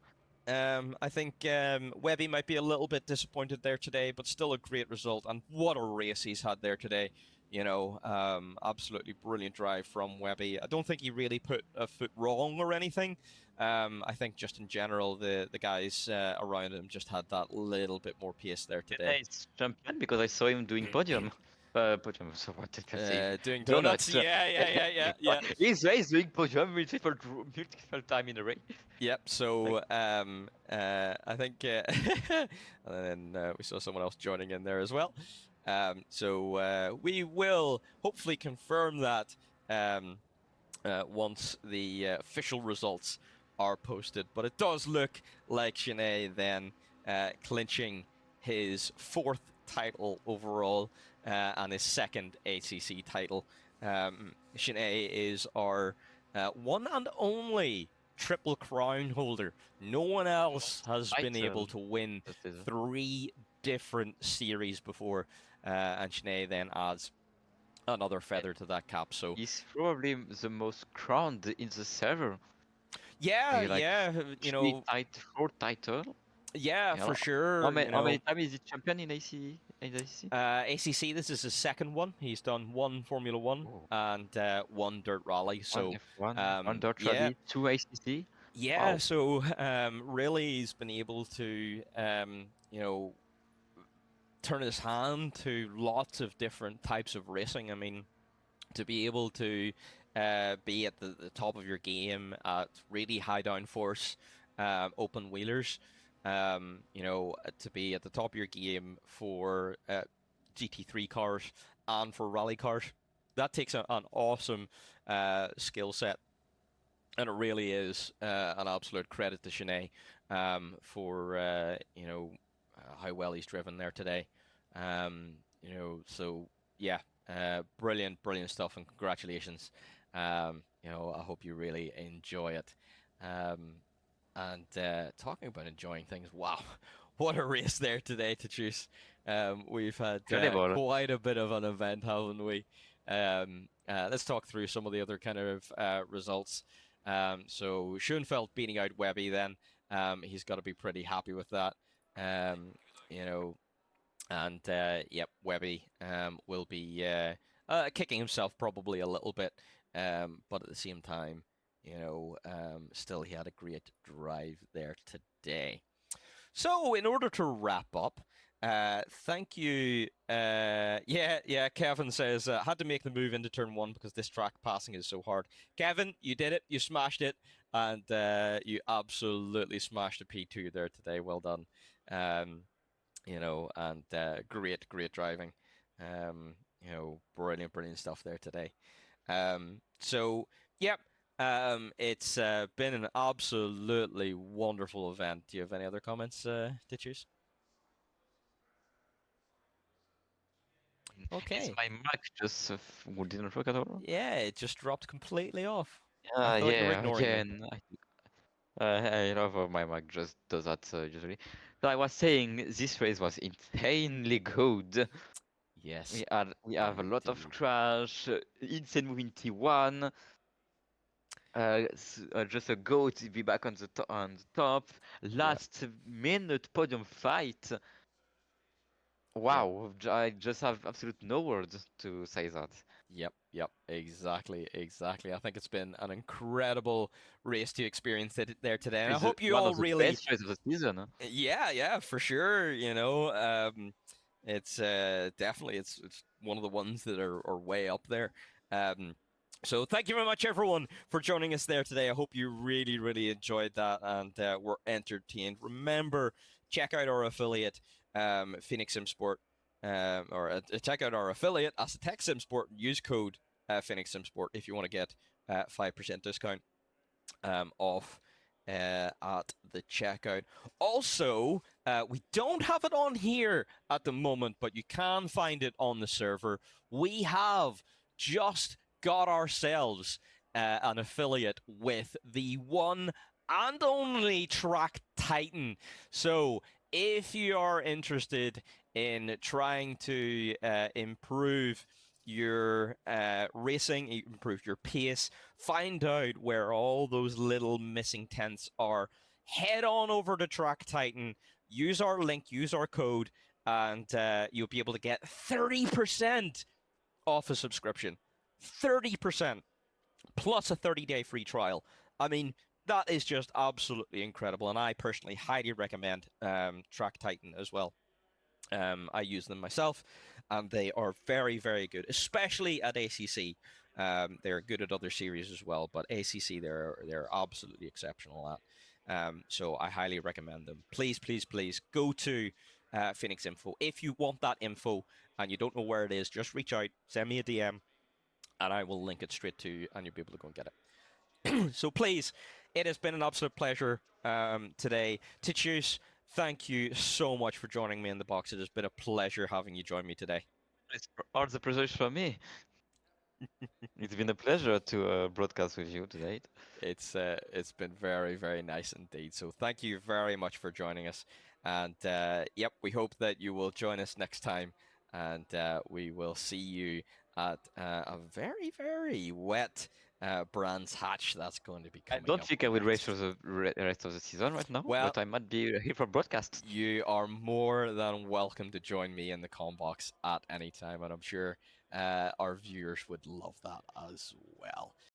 I think Webby might be a little bit disappointed there today, but still a great result. And what a race he's had there today. You know, absolutely brilliant drive from Webby. I don't think he really put a foot wrong or anything. I think just in general, the guys around him just had that little bit more pace there today. It's champion because I saw him doing podium. Podium. So what did I say? Doing donuts. Yeah. He's doing podium multiple time in a race. Yep. So I think, and then we saw someone else joining in there as well. So we will hopefully confirm that once the official results are posted. But it does look like Sinead then clinching his 4th title overall and his 2nd ACC title. Sinead is our one and only Triple Crown holder. No one else has been able to win 3 different series before, and Sinead then adds another feather to that cap. So he's probably the most crowned in the server. yeah, Like, yeah, you know, 4 title. yeah, for sure. How many times is he champion in ACC? ACC, this is his 2nd one. He's done 1 Formula 1 and 1 Dirt Rally. So 1 Dirt Rally, 2 ACC. Yeah, wow. So really he's been able to, you know, turn his hand to lots of different types of racing. I mean, to be able to be at the top of your game at really high downforce open wheelers, you know, to be at the top of your game for GT3 cars and for rally cars, that takes an awesome skill set. And it really is an absolute credit to Sinead for you know, how well he's driven there today. You know, so yeah, brilliant stuff, and congratulations. You know, I hope you really enjoy it. And talking about enjoying things, wow, what a race there today to choose. We've had quite a bit of an event, haven't we? Let's talk through some of the other kind of results. So Schoenfeld beating out Webby then. He's got to be pretty happy with that. You know, and yep, Webby will be kicking himself probably a little bit, but at the same time, you know, still he had a great drive there today. So in order to wrap up, thank you. Yeah, Kevin says, had to make the move into turn 1 because this track passing is so hard. Kevin, you did it. You smashed it. And you absolutely smashed a P2 there today. Well done. You know, and great driving. You know, brilliant stuff there today. So, yep. It's been an absolutely wonderful event. Do you have any other comments, Ditchers? Okay. Is my mic just didn't work at all? Yeah, it just dropped completely off. I thought you were Yeah, ignoring me. again, I love how my mic just does that usually. So I was saying this race was insanely good. Yes, We have a lot of indeed. crash, insane move in T1. Just a go to be back on the top. Yep, Last minute podium fight. yep. Wow, I just have absolute no words to say that. Yep, exactly. I think it's been an incredible race to experience it there today, and I It's hope you one all of the really, best races of the season. Huh? yeah, for sure. It's definitely it's one of the ones that are way up there. Um, so thank you very much, everyone, for joining us there today. I hope you really enjoyed that and were entertained. Remember, check out our affiliate, Phoenix Sim Sport, or check out our affiliate, Asetek Sim Sport. Use code Phoenix Sim Sport if you want to get 5% discount off at the checkout. Also, we don't have it on here at the moment, but you can find it on the server. We have just got ourselves an affiliate with the one and only Track Titan. So, if you are interested in trying to improve your racing, improve your pace, find out where all those little missing tents are, head on over to Track Titan, use our link, use our code, and you'll be able to get 30% off a subscription. 30% plus a 30-day free trial. I mean, that is just absolutely incredible, and I personally highly recommend Track Titan as well. I use them myself, and they are very good, especially at ACC. They're good at other series as well, but ACC they're absolutely exceptional at. So I highly recommend them. Please go to Phoenix Info if you want that info and you don't know where it is. Just reach out, send me a DM, and I will link it straight to you, and you'll be able to go and get it. So please, it has been an absolute pleasure today. Tichus, thank you so much for joining me in the box. It has been a pleasure having you join me today. All the pleasure is for me. It's been a pleasure to broadcast with you today. It's been very nice indeed. So thank you very much for joining us. And yep, we hope that you will join us next time. And we will see you at a very wet Brands Hatch that's going to be I coming don't up think I will race next. for the rest of the season right now, Well, but I might be here for broadcast. you are more than welcome to join me in the com box at any time, and I'm sure our viewers would love that as well.